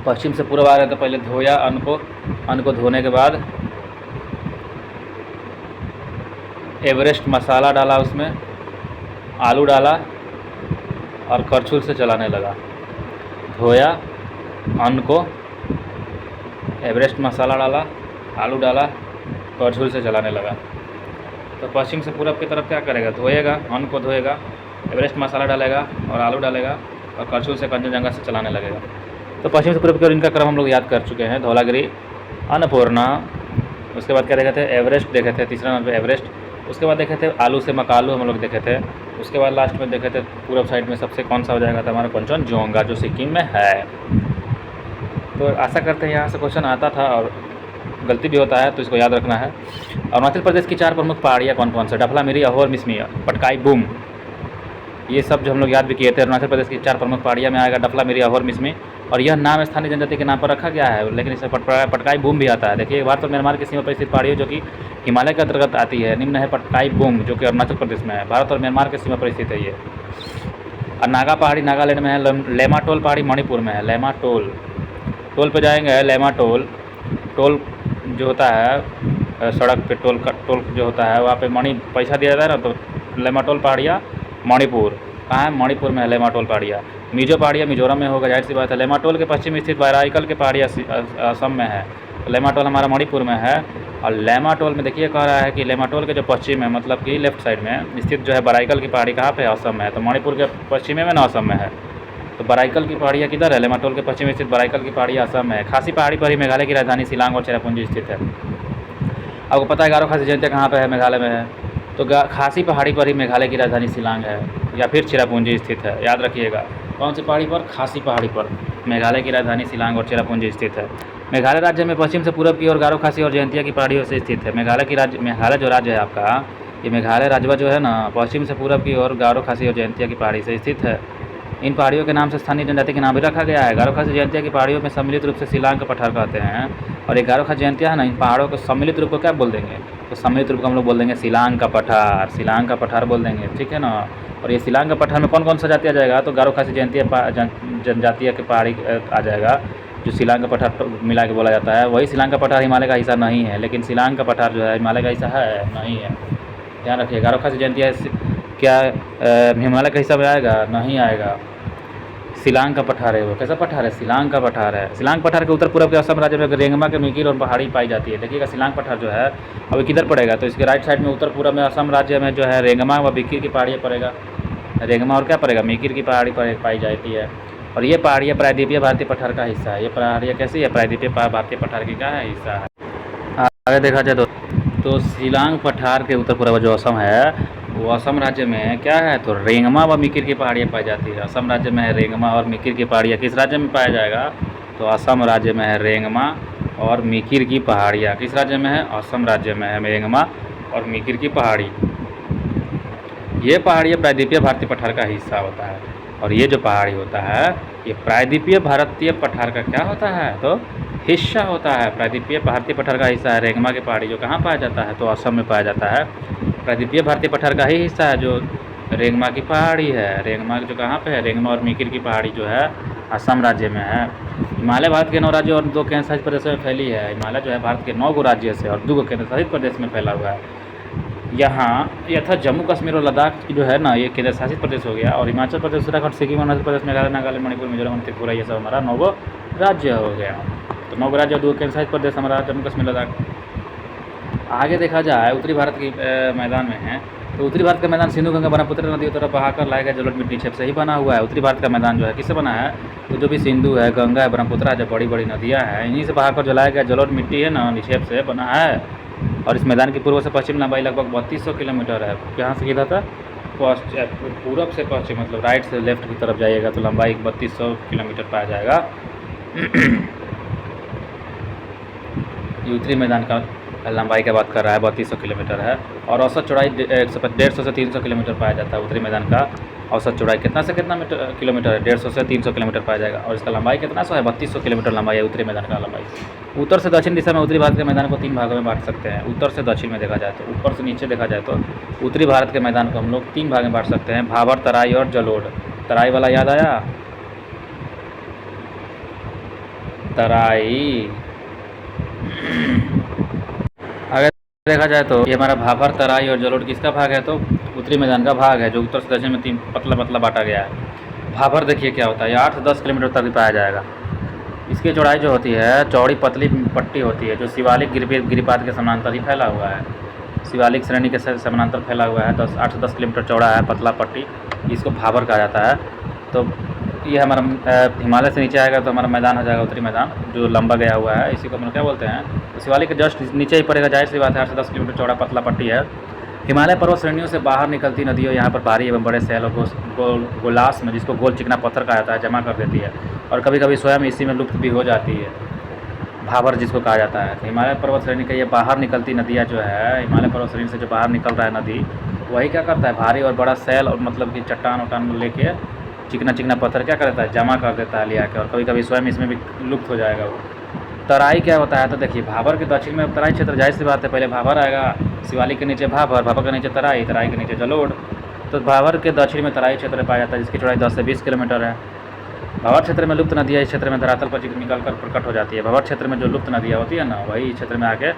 पश्चिम से पूरब आ रहे हैं तो पहले धोया अन्न को धोने के बाद एवरेस्ट मसाला डाला, उसमें आलू डाला, और करछुल से चलाने लगा। धोया, अन्न को, एवरेस्ट मसाला डाला, आलू डाला, करछुल से चलाने लगा। तो पश्चिम से पूरब की तरफ क्या करेगा? धोएगा, अन्न को धोएगा, एवरेस्ट मसाला डालेगा और आलू डालेगा और करछुल से कंचनजंगा से चलाने लगेगा। तो पश्चिम से पूरब की ओर इनका क्रम हम लोग याद कर चुके हैं। धौलागिरी, अन्नपूर्णा, उसके बाद क्या देखे थे? एवरेस्ट देखे थे, तीसरा नंबर पे एवरेस्ट। उसके बाद देखे थे आलू से मकालू हम लोग देखे थे। उसके बाद लास्ट में देखे थे पूरब साइड में सबसे कौन सा हो जाएगा था हमारा? कंचनजंगा, जो सिक्किम में है। तो आशा करते हैं यहाँ से क्वेश्चन आता था और गलती भी होता है, तो इसको याद रखना है। अरुणाचल प्रदेश की 4 प्रमुख पहाड़ियाँ कौन कौन से? डफला, मिरी, अहोर, मिसमी, पटकाई, बूम। ये सब जो हम लोग याद भी किए थे। अरुणाचल प्रदेश की 4 प्रमुख पहाड़ियाँ में आएगा डफला, मिरी, अहोर, मिसमी। और यह नाम स्थानीय जनजाति के नाम पर रखा गया है, लेकिन इसमें पटकाई बूम भी आता है। देखिए, भारत और म्यांमार की सीमा पर स्थित पहाड़ी जो कि हिमालय के अंतर्गत आती है। निम्न है पटकाई बूम, जो कि अरुणाचल प्रदेश में है। भारत और म्यांमार की सीमा पर स्थित है ये। और नागा पहाड़ी नागालैंड में है। लेमाटोल पहाड़ी मणिपुर में है। लेमाटोल टोल पे जाएंगे। लेमाटोल टोल जो होता है सड़क पे टोल जो होता है, वहाँ पे मणि पैसा दिया जाता है ना, तो लेमाटोल पहाड़िया मणिपुर कहाँ है? मणिपुर में है लेमाटोल पहाड़िया। मिजो पहाड़िया मिजोरम में होगा, जाहिर सी बात है। लेमाटोल के पश्चिम स्थित बाराइकल के पहाड़िया असम में है। तो लेमाटोल हमारा मणिपुर में है। और लेमाटोल में देखिए कह रहा है कि लेमाटोल के जो पश्चिम है, मतलब कि लेफ्ट साइड में स्थित जो है बाराइकल की पहाड़ी कहाँ पे है? असम में है। तो मणिपुर के पश्चिम में ना, असम में है। तो बाराइकल की पहाड़ियाँ किधर है? लेमाटोल के पश्चिम स्थित बाराइकल की पहाड़ियाँ असम में है। खासी पहाड़ी पर ही मेघालय की राजधानी शिलांग और चेरापूंजी स्थित है। आपको पता है गारो खासी जयंतिया कहाँ पे है? मेघालय में है। तो खासी पहाड़ी पर ही मेघालय की राजधानी शिलांग है या फिर चेरापूंजी स्थित है। याद रखिएगा, कौन सी पहाड़ी पर? खासी पहाड़ी पर मेघालय की राजधानी शिलांग और चेरापूंजी स्थित है। मेघालय राज्य में पश्चिम से पूरब की ओर गारो खासी और जयंतिया की पहाड़ियों से स्थित है। मेघालय जो राज्य है आपका, ये मेघालय राज्य जो है ना, पश्चिम से पूरब की ओर गारो खासी और जयंतिया की पहाड़ी से स्थित है। इन पहाड़ियों के नाम से स्थानीय जनजाति के नाम भी रखा गया है। गारो खासी जयंतिया की पहाड़ियों में सम्मिलित रूप से शिलांग का पठार कहते हैं। और ये गारो खासी जयंतिया है ना, इन पहाड़ों को सम्मिलित रूप को क्या बोल देंगे? तो सम्मिलित रूप को हम लोग बोल देंगे शिलांग का पठार। शिलांग का पठार बोल देंगे, ठीक है ना। और ये शिलांग का पठार में कौन कौन सा जाति आ जाएगा? तो गारो खासी जयंतिया जनजातीय की पहाड़ी आ जाएगा, जो शिलांग का पठार मिला के बोला जाता है। वही शिलांग का पठार हिमालय का हिस्सा नहीं है, लेकिन शिलांग का पठार जो है हिमालय का हिस्सा है नहीं है। ध्यान रखिए, गारो खासी जयंतिया क्या हिमालय का हिस्सा में आएगा? नहीं आएगा। शिलांग का पठार है वो। कैसा पठार है? शिलांग का पठार है। शिलांग पठार के उत्तर पूर्व के असम राज्य में रेंगमा के मिकिर और पहाड़ी पाई जाती है। देखिएगा, शिलांग पठार जो है अभी किधर पड़ेगा? तो इसके राइट साइड में उत्तर पूर्व में असम राज्य में जो है रेंगमा व मिकिर की पहाड़ियाँ पड़ेगा। रेंगमा और क्या पड़ेगा? मिकिर की पहाड़ी पर पाई जाती है। और ये पहाड़ियाँ प्रायद्वीपीय भारतीय पठार का हिस्सा है। ये पहाड़ियाँ कैसी है? प्रायद्वीपीय भारतीय पठार की क्या है? हिस्सा है। आगे देखा जाए तो शिलांग पठार के उत्तर पूर्व जो असम है, वो असम राज्य में क्या है? तो रेंगमा व मिकिर की पहाड़ियाँ पाई जाती है। असम राज्य में है रेंगमा और मिकिर की पहाड़ियाँ। किस राज्य में पाया जाएगा? तो असम राज्य में है रेंगमा और मिकिर की पहाड़ियाँ। किस राज्य में है? असम राज्य में है रेंगमा और मिकिर की पहाड़ी। ये पहाड़ियाँ प्रायद्वीपीय भारतीय पठार का हिस्सा होता है। और ये जो पहाड़ी होता है, ये प्रायद्वीपीय भारतीय पठार का क्या होता है? तो हिस्सा होता है। प्रायद्वीपीय भारतीय पठार का हिस्सा है। रेंगमा की पहाड़ी जो कहाँ पाया जाता है? तो असम में पाया जाता है। प्रायद्वीपीय भारतीय पठार का ही हिस्सा है जो रेंगमा की पहाड़ी है। रेंगमा जो कहाँ पे है? रेंगमा और मिकिर की पहाड़ी जो है असम राज्य में है। हिमालय भारत के 9 राज्यों और 2 केंद्र शासित प्रदेशों में फैली है। हिमालय जो है भारत के 9 राज्यों से और 2 केंद्र शासित प्रदेश में फैला हुआ है। यहाँ यथा जम्मू कश्मीर और लद्दाख जो है ना, ये केंद्र शासित प्रदेश हो गया। और हिमाचल प्रदेश, उत्तराखंड, सिक्किम, अरुणाचल प्रदेश, मेघालय, नागालैंड, मणिपुर, मिजोरम, त्रिपुरा, ये सब हमारा 9 राज्य हो गया। तो 9 राज्य और 2 केंद्र शासित प्रदेश हमारा जम्मू कश्मीर लद्दाख। आगे देखा जाए उत्तरी भारत के मैदान में है, तो उत्तरी भारत का मैदान सिंधु गंगा ब्रह्मपुत्र नदियों तरफ बहाकर लाए गए जलोढ़ मिट्टी निक्षेप से ही बना हुआ है। उत्तरी भारत का मैदान जो है किससे बना है? तो जो भी सिंधु है, गंगा है, ब्रह्मपुत्र जो बड़ी बड़ी नदियाँ हैं, इन्हीं से बहाकर जो लाया गया जलोढ़ मिट्टी है ना, निक्षेप से बना है। और इस मैदान की पूर्व से पश्चिम लंबाई लगभग 3200 किलोमीटर है। यहाँ से किधर तक? पूरब से पश्चिम, मतलब राइट से लेफ्ट की तरफ जाइएगा तो लंबाई 3200 किलोमीटर पाया जाएगा। ये उत्तरी मैदान का लंबाई की बात कर रहा है, 3200 किलोमीटर है। और औसत चौड़ाई 150 से 300 किलोमीटर पाया जाता है। उत्तरी मैदान का औसत चौड़ाई कितना से कितना किलोमीटर है? 150 से 300 किलोमीटर पाया जाएगा। और इसका लंबाई कितना सौ है? 3200 किलोमीटर लंबाई है उत्तरी मैदान का लंबाई। उत्तर से दक्षिण दिशा में उत्तरी भारत के मैदान को 3 भागों में बांट सकते हैं। उत्तर से दक्षिण में देखा जाए तो, ऊपर से नीचे देखा जाए तो उत्तरी भारत के मैदान को हम लोग 3 भाग में बांट सकते हैं, भाबर, तराई और जलोढ़। तराई वाला याद आया? तराई। अगर देखा जाए तो ये हमारा भाबर, तराई और जलोढ़ किसका भाग है? तो उत्तरी मैदान का भाग है, जो उत्तर से दक्षिण में 3 पतला पतला बांटा गया है। भाबर देखिए क्या होता है, ये 8 से 10 किलोमीटर तक भी पाया जाएगा। इसकी चौड़ाई जो होती है, चौड़ी पतली पट्टी होती है जो शिवालिक गिरिपाद के समानांतर ही फैला हुआ है। शिवालिक श्रेणी के समानांतर फैला हुआ है। 8 से 10 किलोमीटर चौड़ा है, पतला पट्टी, इसको भाबर कहा जाता है। तो ये हमारा हिमालय से नीचे आएगा तो हमारा मैदान हो जाएगा, उत्तरी मैदान जो लंबा गया हुआ है, इसी को हम क्या बोलते हैं। तो शिवालिक के जस्ट नीचे ही पड़ेगा, जाहिर सी बात है। 8 से 10 किलोमीटर चौड़ा पतला पट्टी है। हिमालय पर्वत श्रेणियों से बाहर निकलती नदियों यहाँ पर भारी एवं बड़े सैल और गोलास में, जिसको गोल चिकना पत्थर कहा जाता है, जमा कर देती है और कभी कभी स्वयं इसी में लुप्त भी हो जाती है, भाबर जिसको कहा जाता है। हिमालय पर्वत श्रेणी के ये बाहर निकलती नदियाँ जो है, हिमालय पर्वत श्रेणी से जो बाहर निकल रहा है नदी, वही क्या करता है, भारी और बड़ा सैल और मतलब कि चट्टान उट्टान लेके चिकना चिकना पत्थर क्या करता है, जमा कर देता है लिया के, और कभी कभी स्वयं इसमें भी लुप्त हो जाएगा वो। तराई क्या होता है, तो देखिए भाबर के दक्षिण में तराई क्षेत्र, जाहिर सी बात है, पहले भाबर आएगा, शिवालिक के नीचे भाबर, भाबर के नीचे तराई, तराई के नीचे जलोढ़। तो भाबर के दक्षिण में तराई क्षेत्र पाया जाता है, जिसकी चौड़ाई 10 से 20 किलोमीटर है। भाबर क्षेत्र में लुप्त नदियाँ इस क्षेत्र में धरातल पर निकलकर प्रकट हो जाती है। भाबर क्षेत्र में जो लुप्त नदियाँ होती है ना, वही इस क्षेत्र में आके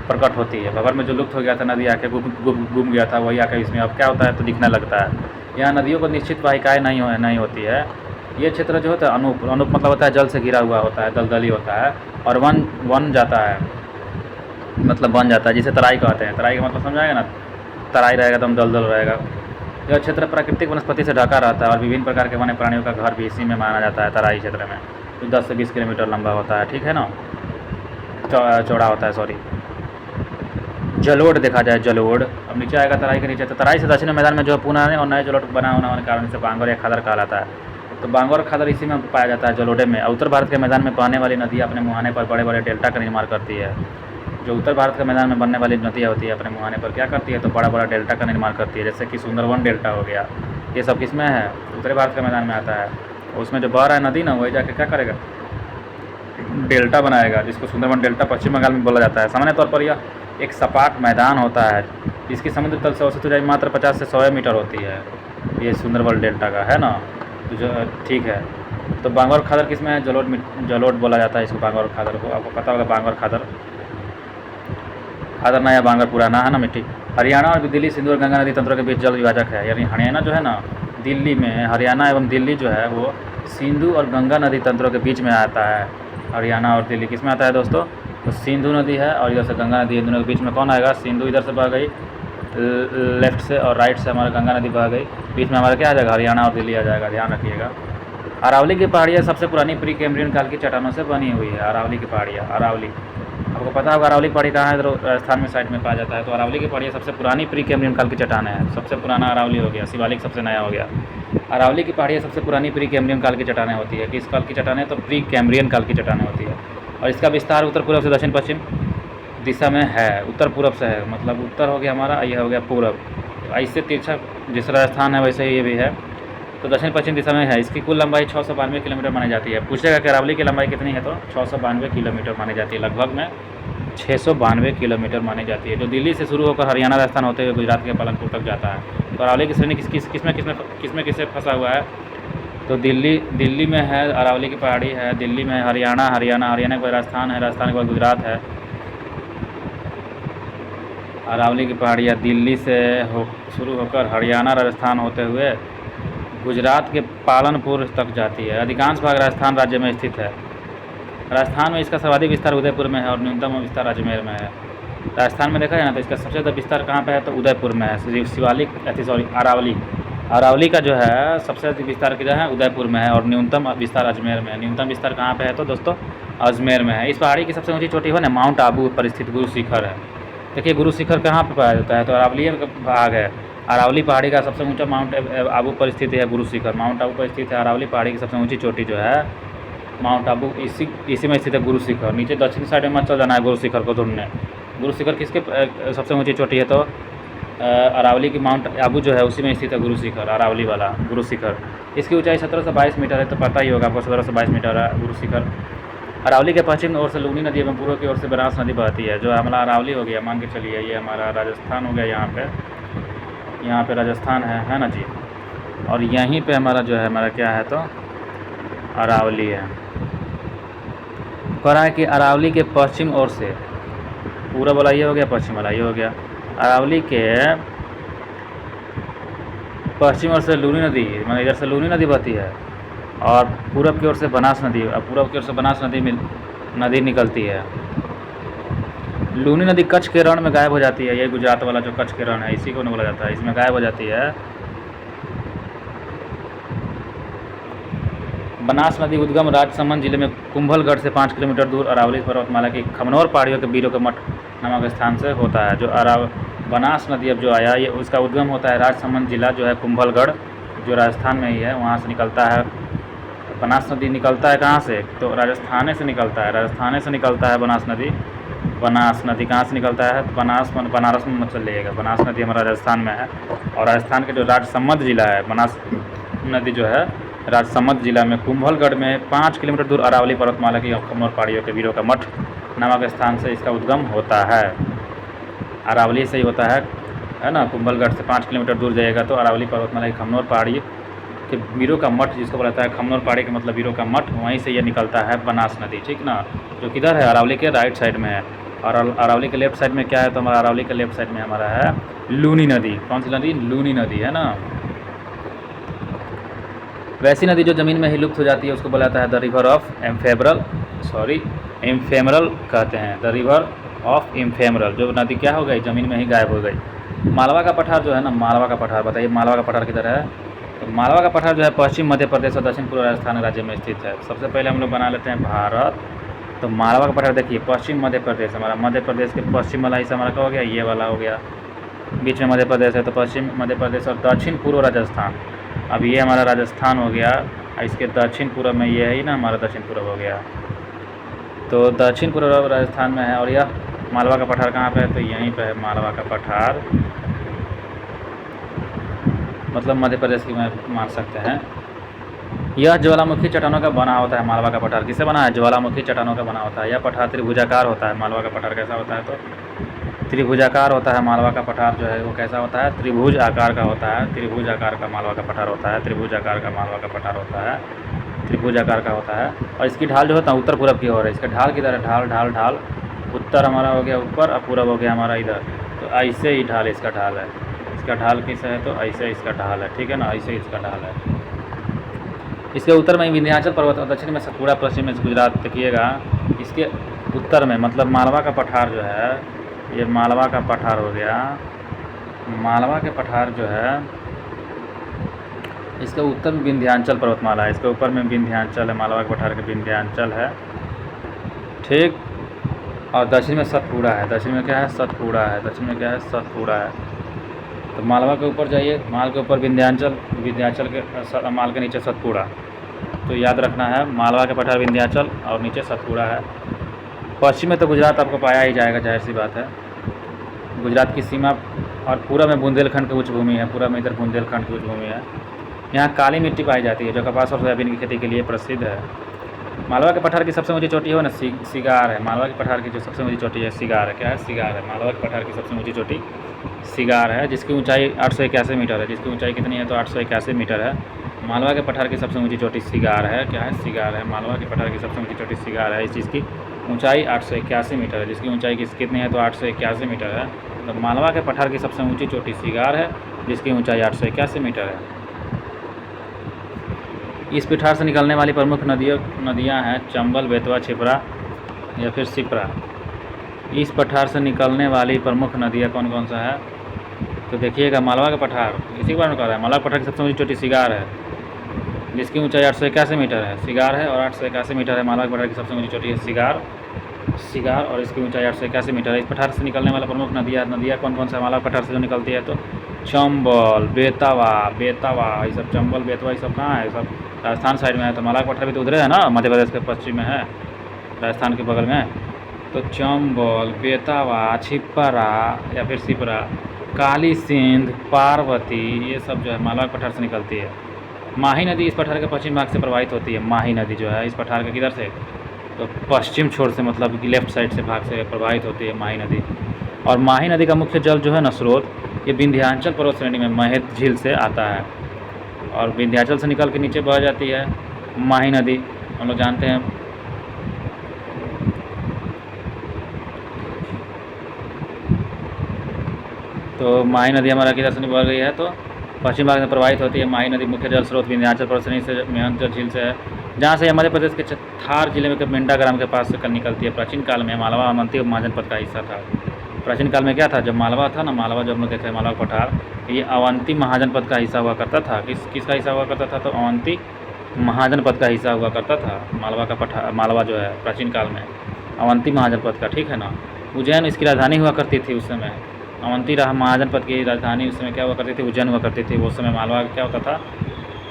प्रकट होती है। भाबर में जो लुप्त हो गया था, नदी आके गुम गया था, वही आके इसमें अब क्या होता है, तो दिखने लगता है। यहाँ नदियों को निश्चित वाहिकाएँ नहीं होती है। ये क्षेत्र जो होता है अनूप मतलब होता है जल से घिरा हुआ होता है, दलदली होता है, और वन जाता है, मतलब बन जाता है, जिसे तराई कहते हैं। तराई का मतलब समझाएगा ना, तराई रहेगा एकदम दलदल रहेगा। यह क्षेत्र प्राकृतिक वनस्पति से ढका रहता है और विभिन्न प्रकार के वन्य प्राणियों का घर भी इसी में माना जाता है। तराई क्षेत्र में जो 10 से 20 किलोमीटर लंबा होता है, ठीक है ना, चौड़ा होता है, सॉरी। जलोढ़ देखा जाए, जलोढ़ अब नीचे आएगा तराई के नीचे। तो तराई से दक्षिण मैदान में जो है पुराने और नए जलोढ़ बना होने के कारण से बांगर या खादर कहलाता है। तो बांगर खादर इसी में पाया जाता है, जलोढ़े में। उत्तर भारत के मैदान में बहने वाली नदियाँ अपने मुहाने पर बड़े बड़े डेल्टा का निर्माण करती है। जो उत्तर भारत के मैदान में बनने वाली नदियाँ होती है, अपने मुहाने पर क्या करती है, तो बड़ा बड़ा डेल्टा का निर्माण करती है। जैसे कि सुंदरवन डेल्टा हो गया, ये सब किसमें है, उत्तरी भारत के मैदान में आता है। उसमें जो बह रहा है नदी ना, वही जाके क्या करेगा, डेल्टा बनाएगा, जिसको सुंदरवन डेल्टा पश्चिम बंगाल में बोला जाता है। सामान्य तौर पर यह एक सपाट मैदान होता है, इसकी समुद्र तल से औसत ऊंचाई मात्र 50 से 100 मीटर होती है। ये सुंदरवन डेल्टा का है ना, तो जो ठीक है। तो बांगर खादर किसमें है, जलोढ़ बोला जाता है इसको, बांगर खादर को। आपको पता होगा बांगर खादर, खादर नया बांगर पुराना, है ना, मिट्टी। हरियाणा और दिल्ली सिंधु और गंगा नदी तंत्रों के बीच जल विभाजक है। यानी हरियाणा जो है ना, दिल्ली में, हरियाणा एवं दिल्ली जो है वो सिंधु और गंगा नदी तंत्रों के बीच में आता है। हरियाणा और दिल्ली किस में आता है दोस्तों, तो सिंधु नदी है और इधर से गंगा नदी है, दोनों के बीच में कौन आएगा, सिंधु इधर से बह गई लेफ्ट से, और राइट से हमारा गंगा नदी बह गई, बीच में हमारा क्या आ जाएगा, हरियाणा और दिल्ली आ जाएगा, ध्यान रखिएगा। अरावली की पहाड़ियाँ सबसे पुरानी प्री कैम्ब्रियन काल की चट्टानों से बनी हुई है। अरावली की पहाड़ियाँ, अरावली आपको पता होगा अरावली पहाड़ी कहाँ है, तो राजस्थान में साइड में पाया जाता है। तो अरावली की पहाड़ियाँ सबसे पुरानी प्री कैम्ब्रियन काल की चट्टानें हैं। सबसे पुराना अरावली हो गया, शिवालिक सबसे नया हो गया। अरावली की पहाड़ियाँ सबसे पुरानी प्री कैम्ब्रियन काल की चट्टानें होती है। किस काल की चट्टानें, तो प्री कैम्ब्रियन काल की चट्टानें होती है। और इसका विस्तार उत्तर पूर्व से दक्षिण पश्चिम दिशा में है। उत्तर पूर्व से है, मतलब उत्तर हो गया हमारा, यह हो गया पूर्व। ऐसे तिरछा जिस राजस्थान है वैसे ही ये भी है, तो दक्षिण पश्चिम दिशा में है। इसकी कुल लंबाई 692 किलोमीटर मानी जाती है। पूछेगा कि अरावली की लंबाई कितनी है, तो 692 किलोमीटर मानी जाती है। लगभग में 692 किलोमीटर मानी जाती है, जो दिल्ली से शुरू होकर हरियाणा राजस्थान होते हुए गुजरात के पालनपुर तक जाता है। तो अरावली की श्रेणी किसमें किससे फंसा हुआ है, तो दिल्ली में है, अरावली की पहाड़ी है, दिल्ली में हरियाणा के बाद राजस्थान है, राजस्थान के बाद गुजरात है। अरावली की पहाड़ियाँ दिल्ली से शुरू होकर हरियाणा राजस्थान होते हुए गुजरात के पालनपुर तक जाती है। अधिकांश भाग राजस्थान राज्य में स्थित है। राजस्थान में इसका सर्वाधिक विस्तार उदयपुर में है और न्यूनतम विस्तार अजमेर में है। राजस्थान में देखा जाए ना, तो इसका सबसे ज़्यादा विस्तार कहाँ पे है, तो उदयपुर में है। शिवालिक अरावली का जो है सबसे अधिक विस्तार किधर है, उदयपुर में है, और न्यूनतम विस्तार अजमेर में है। न्यूनतम विस्तार कहाँ पे है, तो दोस्तों अजमेर में है। इस पहाड़ी की सबसे ऊँची चोटी है ना, माउंट आबू पर स्थित गुरु शिखर है। देखिए गुरु शिखर कहाँ पर पाया जाता है, तो अरावली का भाग है। अरावली पहाड़ी का सबसे ऊंचा माउंट आबू पर स्थित है गुरु शिखर, माउंट आबू पर स्थित है। अरावली पहाड़ी की सबसे ऊंची चोटी जो है माउंट आबू, इसी में स्थित है गुरु शिखर। नीचे दक्षिण साइड में मत चल जाना है गुरु शिखर को ढूंढने। गुरु शिखर किसके सबसे ऊंची चोटी है, तो अरावली की माउंट आबू जो है उसी में स्थित है गुरु शिखर, अरावली वाला गुरु शिखर। इसकी ऊंचाई 17 से 22 मीटर है, तो पता ही होगा आपको, 17 से 22 मीटर है गुरु शिखर। अरावली के पश्चिम ओर से लूनी नदी एवं पूर्व की ओर से बनास नदी बहती है। जो हमारा अरावली हो गया, मान के चलिए ये हमारा राजस्थान हो गया, यहाँ पे राजस्थान है ना जी। और यहीं पे हमारा जो है, हमारा क्या है, तो अरावली है। कह रहा है कि अरावली के पश्चिम ओर से, पूरा वाला ये हो गया, पश्चिम वाला ये हो गया। अरावली के पश्चिम ओर से लूनी नदी, मतलब इधर से लूनी नदी बहती है, और पूरब की ओर से बनास नदी, पूरब की ओर से बनास नदी निकलती है। लूनी नदी कच्छ के रण में गायब हो जाती है। ये गुजरात वाला जो कच्छ के रण है, इसी को बोला जाता है, इसमें गायब हो जाती है। बनास नदी उद्गम राजसमंद जिले में कुंभलगढ़ से 5 किलोमीटर दूर अरावली पर्वतमाला की खमनौर पहाड़ियों के वीरों के मठ नामक स्थान से होता है। जो बनास नदी अब जो आया, ये उसका उद्गम होता है राजसमंद जिला जो है कुंभलगढ़, जो राजस्थान में ही है, वहाँ से निकलता है। बनास नदी निकलता है कहाँ से? तो राजस्थान से निकलता है, राजस्थान से निकलता है बनास नदी। बनास नदी कहाँ से निकलता है? बनारस में मत चलिएगा, बनास नदी हमारा राजस्थान में है। और राजस्थान के जो राजसमंद जिला है, बनास नदी जो है राजसमंद जिला में कुंभलगढ़ में 5 किलोमीटर दूर अरावली पर्वतमाला की खमनौर पहाड़ियों के वीरों का मठ नामक स्थान से इसका उद्गम होता है। अरावली से ही होता है ना। कुंभलगढ़ से 5 किलोमीटर दूर जाएगा तो अरावली पर्वतमाला की खमनौर पहाड़ी के वीरों का मठ, जिसको बोला जाता है खमनौर पहाड़ी का मतलब वीरों का मठ, वहीं से ये निकलता है बनास नदी, ठीक ना। जो किधर है? अरावली के राइट साइड में है। और अरावली के लेफ्ट साइड में क्या है? तो हमारा अरावली के लेफ्ट साइड में हमारा है लूनी नदी। कौन सी नदी? लूनी नदी, है ना। वैसी नदी जो ज़मीन में ही लुप्त हो जाती है उसको बोला जाता है द रिवर ऑफ एम्फेमरल कहते हैं। द रिवर ऑफ एम्फेमरल, जो नदी क्या हो गई? ज़मीन में ही गायब हो गई। मालवा का पठार जो है ना, मालवा का पठार, बताइए मालवा का पठार किधर है? तो मालवा का पठार जो है पश्चिम मध्य प्रदेश और दक्षिण पूर्व राजस्थान राज्य में स्थित है। सबसे पहले हम लोग बना लेते हैं भारत। तो मालवा का पठार देखिए पश्चिम मध्य प्रदेश, हमारा मध्य प्रदेश के पश्चिम वाला हिस्सा हमारा क्या हो गया? ये वाला हो गया। बीच में मध्य प्रदेश है तो पश्चिम मध्य प्रदेश और दक्षिण पूर्व राजस्थान। अब ये हमारा राजस्थान हो गया, इसके दक्षिण पूर्व में ये है ही ना, हमारा दक्षिण पूर्व हो गया। तो दक्षिण पूर्व राजस्थान में है। और यह मालवा का पठार कहाँ पे है? तो यहीं पे है मालवा का पठार, मतलब मध्य प्रदेश की मान सकते हैं। यह ज्वालामुखी चट्टानों का बना होता है। मालवा का पठार किससे बना है? ज्वालामुखी चट्टानों का बना होता है। यह पठार त्रिभुजाकार होता है। मालवा का पठार कैसा होता है? तो त्रिभुजाकार होता है। मालवा का पठार जो है वो कैसा होता है? त्रिभुज आकार का होता है। त्रिभुज आकार का मालवा का पठार होता है। त्रिभुज आकार का मालवा का पठार होता है। त्रिभुज आकार का होता है। और इसकी ढाल जो होता है उत्तर पूरब की ओर है। इसका ढाल किधर है? ढाल ढाल ढाल उत्तर हमारा हो गया ऊपर और पूरब हो गया हमारा इधर। तो ऐसे ही ढाल इसका ढाल है। इसका ढाल किस है? तो ऐसे इसका ढाल है, ठीक है ना, ऐसे इसका ढाल है। इसके उत्तर में विंध्याचल पर्वत और दक्षिण में सतपुड़ा, पश्चिम में गुजरात। देखिएगा इसके उत्तर में मतलब मालवा का पठार जो है, ये मालवा का पठार हो गया। मालवा के पठार जो है इसके उत्तर में विंध्याचल पर्वतमाला है, इसके ऊपर में विंध्याचल है। मालवा के पठार के विंध्याचल है, ठीक। और दक्षिण में सतपुड़ा है। दक्षिण में क्या है? सतपुड़ा है। दक्षिण में क्या है? सतपुड़ा है। तो मालवा के ऊपर जाइए, माल के ऊपर विंध्याचल, विंध्याचल के माल के नीचे सतपुड़ा। तो याद रखना है मालवा के पठार विंध्याचल और नीचे सतपुड़ा है। पश्चिम में तो गुजरात आपको पाया ही जाएगा, जाहिर सी बात है। गुजरात की सीमा और पूरा में बुंदेलखंड की उच्च भूमि है। पूरा में इधर बुंदेलखंड की उच्च भूमि है। यहाँ काली मिट्टी पाई जाती है जो कपास और सोयाबीन की खेती के लिए प्रसिद्ध है। मालवा के पठार की सबसे ऊंची चोटी हो ना, सिगार है। मालवा के पठार की जो सबसे ऊंची चोटी है सिगार है। क्या है? सिगार है। मालवा के पठार की सबसे ऊंची चोटी सिगार है, जिसकी ऊंचाई 881 मीटर है। जिसकी ऊंचाई कितनी है? तो 881 मीटर है। मालवा के पठार की सबसे ऊंची चोटी सिगार है। क्या है? सिगार है। मालवा के पठार की सबसे ऊंची चोटी सिगार है। इस चीज़ की ऊंचाई 881 मीटर है। जिसकी ऊंचाई कितनी है? तो 881 मीटर है। तो मालवा के पठार की सबसे ऊंची चोटी सिगार है, जिसकी ऊंचाई 881 मीटर है। इस पठार से निकलने वाली प्रमुख नदियाँ हैं चंबल, बेतवा, छिपरा या फिर सिपरा। इस पठार से निकलने वाली प्रमुख नदियाँ कौन कौन सा है? तो देखिएगा मालवा का पठार इसी के बारे में कह रहा है। मालवा पठार की सबसे ऊंची चोटी सिगार है, जिसकी ऊंचाई 881 मीटर है। सिगार है और 881 मीटर है। मालवा के पठार की सबसे ऊंची चोटी है सिगार और इसकी ऊंचाई 881 मीटर है। इस पठार से निकलने वाला प्रमुख नदियाँ कौन कौन सा? मालवा पठार से जो निकलती है तो चंबल, बेतवा, ये सब चंबल, बेतवा ये सब कहाँ है? सब राजस्थान साइड में है। तो मालवा का पठार भी तो उधर है ना, मध्य प्रदेश के पश्चिम में है, राजस्थान के बगल में। तो चंबल, बेतवा, छिपरा या फिर सिपरा, काली सिंध, पार्वती, ये सब जो है मालवा के पठार से निकलती है। माही नदी इस पठार के पश्चिम भाग से प्रवाहित होती है। माही नदी जो है इस पठार के किधर से? तो पश्चिम छोर से, मतलब कि लेफ्ट साइड से भाग से प्रवाहित होती है माही नदी। और माही नदी का मुख्य जल जो है ना, स्रोत, ये विंध्याचल पर्वत श्रेणी में महेत झील से आता है और विंध्याचल से निकल के नीचे बह जाती है माही नदी, हम लोग जानते हैं। तो माही नदी हमारा किधर से बह गई है? तो पश्चिम भाग में प्रवाहित होती है। माही नदी मुख्य जल स्रोत विंध्याचल पर्वतश्रेणी से मेहंत झील से है, जहाँ से मध्य प्रदेश के थार जिले में मेंढा ग्राम के पास से निकलती है। प्राचीन काल में मालवा अवंती महाजनपद का हिस्सा था। प्राचीन काल में क्या था, जब मालवा था ना, मालवा जो हम लोग कहते हैं मालवा पठार, ये अवंती महाजनपद का हिस्सा हुआ करता था। किसका हिस्सा हुआ करता था, तो अवंती महाजनपद का हिस्सा हुआ करता था। मालवा का पठार, मालवा जो है प्राचीन काल में अवंती महाजनपद का, ठीक है ना। उज्जैन इसकी राजधानी हुआ करती थी उस समय। अवंती महाजनपद की राजधानी उस समय क्या हुआ करती थी, उज्जैन हुआ करती थी। उस समय मालवा क्या होता था,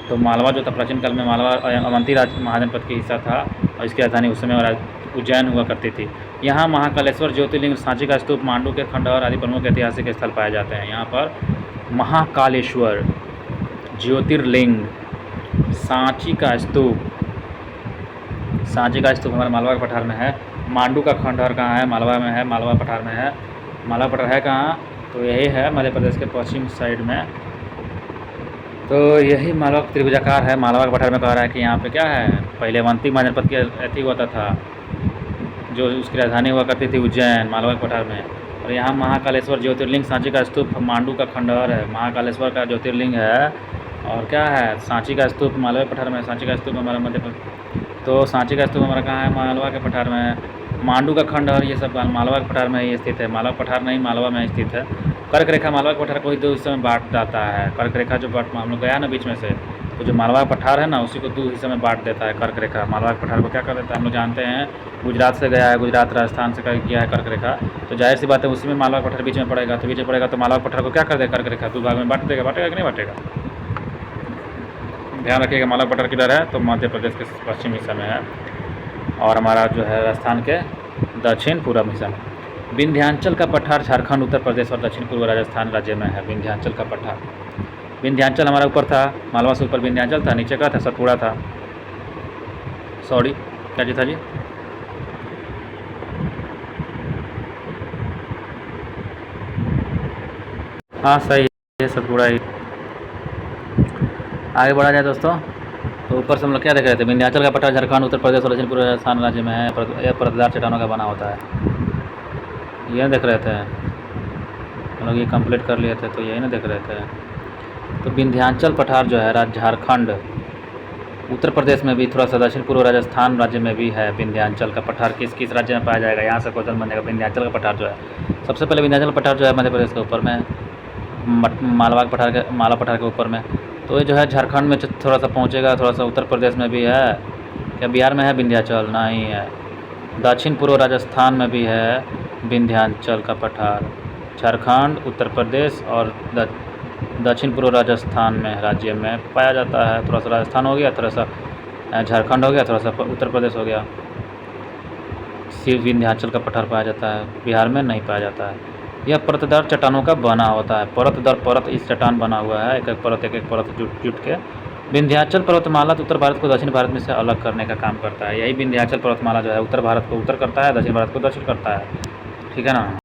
तो मालवा जो था प्राचीन काल में मालवा अवंती महाजनपद की हिस्सा था और इसकी राजधानी उस समय उज्जैन हुआ करती थी। यहाँ महाकालेश्वर ज्योतिर्लिंग, सांची का स्तूप, मांडू के खंडहर आदि प्रमुख ऐतिहासिक स्थल पाए जाते हैं। यहाँ पर महाकालेश्वर ज्योतिर्लिंग, सांची का स्तूप हमारे मालवा के पठार में है। मांडू का खंडहर कहाँ है, मालवा में है, मालवा पठार में है। मालवा पठार है कहाँ, तो यही है मध्य प्रदेश के पश्चिम साइड में। तो यही मालवा त्रिभुजाकार है। मालवा के पठार में कह रहा है कि यहाँ पे क्या है, पहले अवंती महाजनपद की अथी होता था, जो उसकी राजधानी हुआ करती थी उज्जैन, मालवा के पठार में। और यहाँ महाकालेश्वर ज्योतिर्लिंग, सांची का स्तूप, मांडू का खंडहर है। महाकालेश्वर का ज्योतिर्लिंग है और क्या है, सांची का स्तूप मालवा के पठार में। सांची का स्तूप हमारा मध्य प्रदेश, तो सांची का स्तूप हमारा कहाँ है, मालवा के पठार में है। मांडू का खंडहर ये सब मालवा के पठार में ही स्थित है। मालवा पठार नहीं, मालवा में स्थित है। कर्क रेखा मालवा के पठार को ही दो हिस्सों में बांट जाता है। कर्क रेखा जो हम लोग गया ना बीच में से, तो जो मालवा का पठार है ना, उसी को दो हिस्सों में बांट देता है कर्क रेखा। मालवा के पठार को क्या कर देता है, हम लोग जानते हैं, गुजरात से गया है, गुजरात राजस्थान से किया है कर्क रेखा, तो जाहिर सी बात है उसी में मालवा पठार बीच में पड़ेगा। तो बीच में पड़ेगा तो मालवा पठार को क्या कर देगा, कर्क रेखा दो भाग में बांट देगा। बांटेगा कि नहीं बांटेगा, ध्यान रखिएगा। मालवा पठार किधर है, तो मध्य प्रदेश के पश्चिम हिस्सा में है और हमारा जो है राजस्थान के दक्षिण पूर्व हिस्सा में। विंध्याचल का पठार झारखंड, उत्तर प्रदेश और दक्षिण पूर्व राजस्थान राज्य में है। विंध्याचल का पठार, विंध्याचल हमारा ऊपर था, मालवा से ऊपर विंध्याचल था, नीचे का था सतपुड़ा था, सॉरी क्या जी था जी, हाँ सही है, सतपुड़ा ही। आगे बढ़ा जाए दोस्तों, तो ऊपर से हम लोग क्या देख रहे थे, विंध्याचल का पठार झारखंड, उत्तर प्रदेश और दक्षिण पूर्व राजस्थान राज्य में है। यह परतदार चट्टानों का बना होता है। ये देख रहे थे हम लोग, ये कंप्लीट कर लिए थे, तो यही ना देख रहे थे। तो विंध्याचल पठार जो है झारखंड, उत्तर प्रदेश में भी, थोड़ा सा दक्षिण पूर्व राजस्थान राज्य में भी है। विंध्याचल का पठार किस राज्य में पाया जाएगा, यहाँ से क्वेश्चन बनेगा। विंध्याचल का पठार जो है, सबसे पहले विंध्याचल पठार जो है मध्य प्रदेश के ऊपर में, मालवा पठार के ऊपर में। तो ये जो है झारखंड में थोड़ा सा पहुँचेगा, थोड़ा सा उत्तर प्रदेश में भी है। क्या बिहार में है विंध्याचल, नहीं है। दक्षिण पूर्व राजस्थान में भी है विंध्याचल का पठार। झारखंड, उत्तर प्रदेश और दक्षिण पूर्व राजस्थान में राज्य में पाया जाता है। थोड़ा सा राजस्थान हो गया, थोड़ा सा झारखंड हो गया, थोड़ा सा उत्तर प्रदेश हो गया। सिर्फ विंध्याचल का पठार पाया जाता है, बिहार में नहीं पाया जाता है। यह परतदार चट्टानों का बना होता है। परत दर परत इस चट्टान बना हुआ है, एक एक परत जुट के। विंध्याचल पर्वतमाला तो उत्तर भारत को दक्षिण भारत में से अलग करने का काम करता है। यही विंध्याचल पर्वतमाला जो है उत्तर भारत को उत्तर करता है, दक्षिण भारत को दक्षिण करता है, ठीक है ना।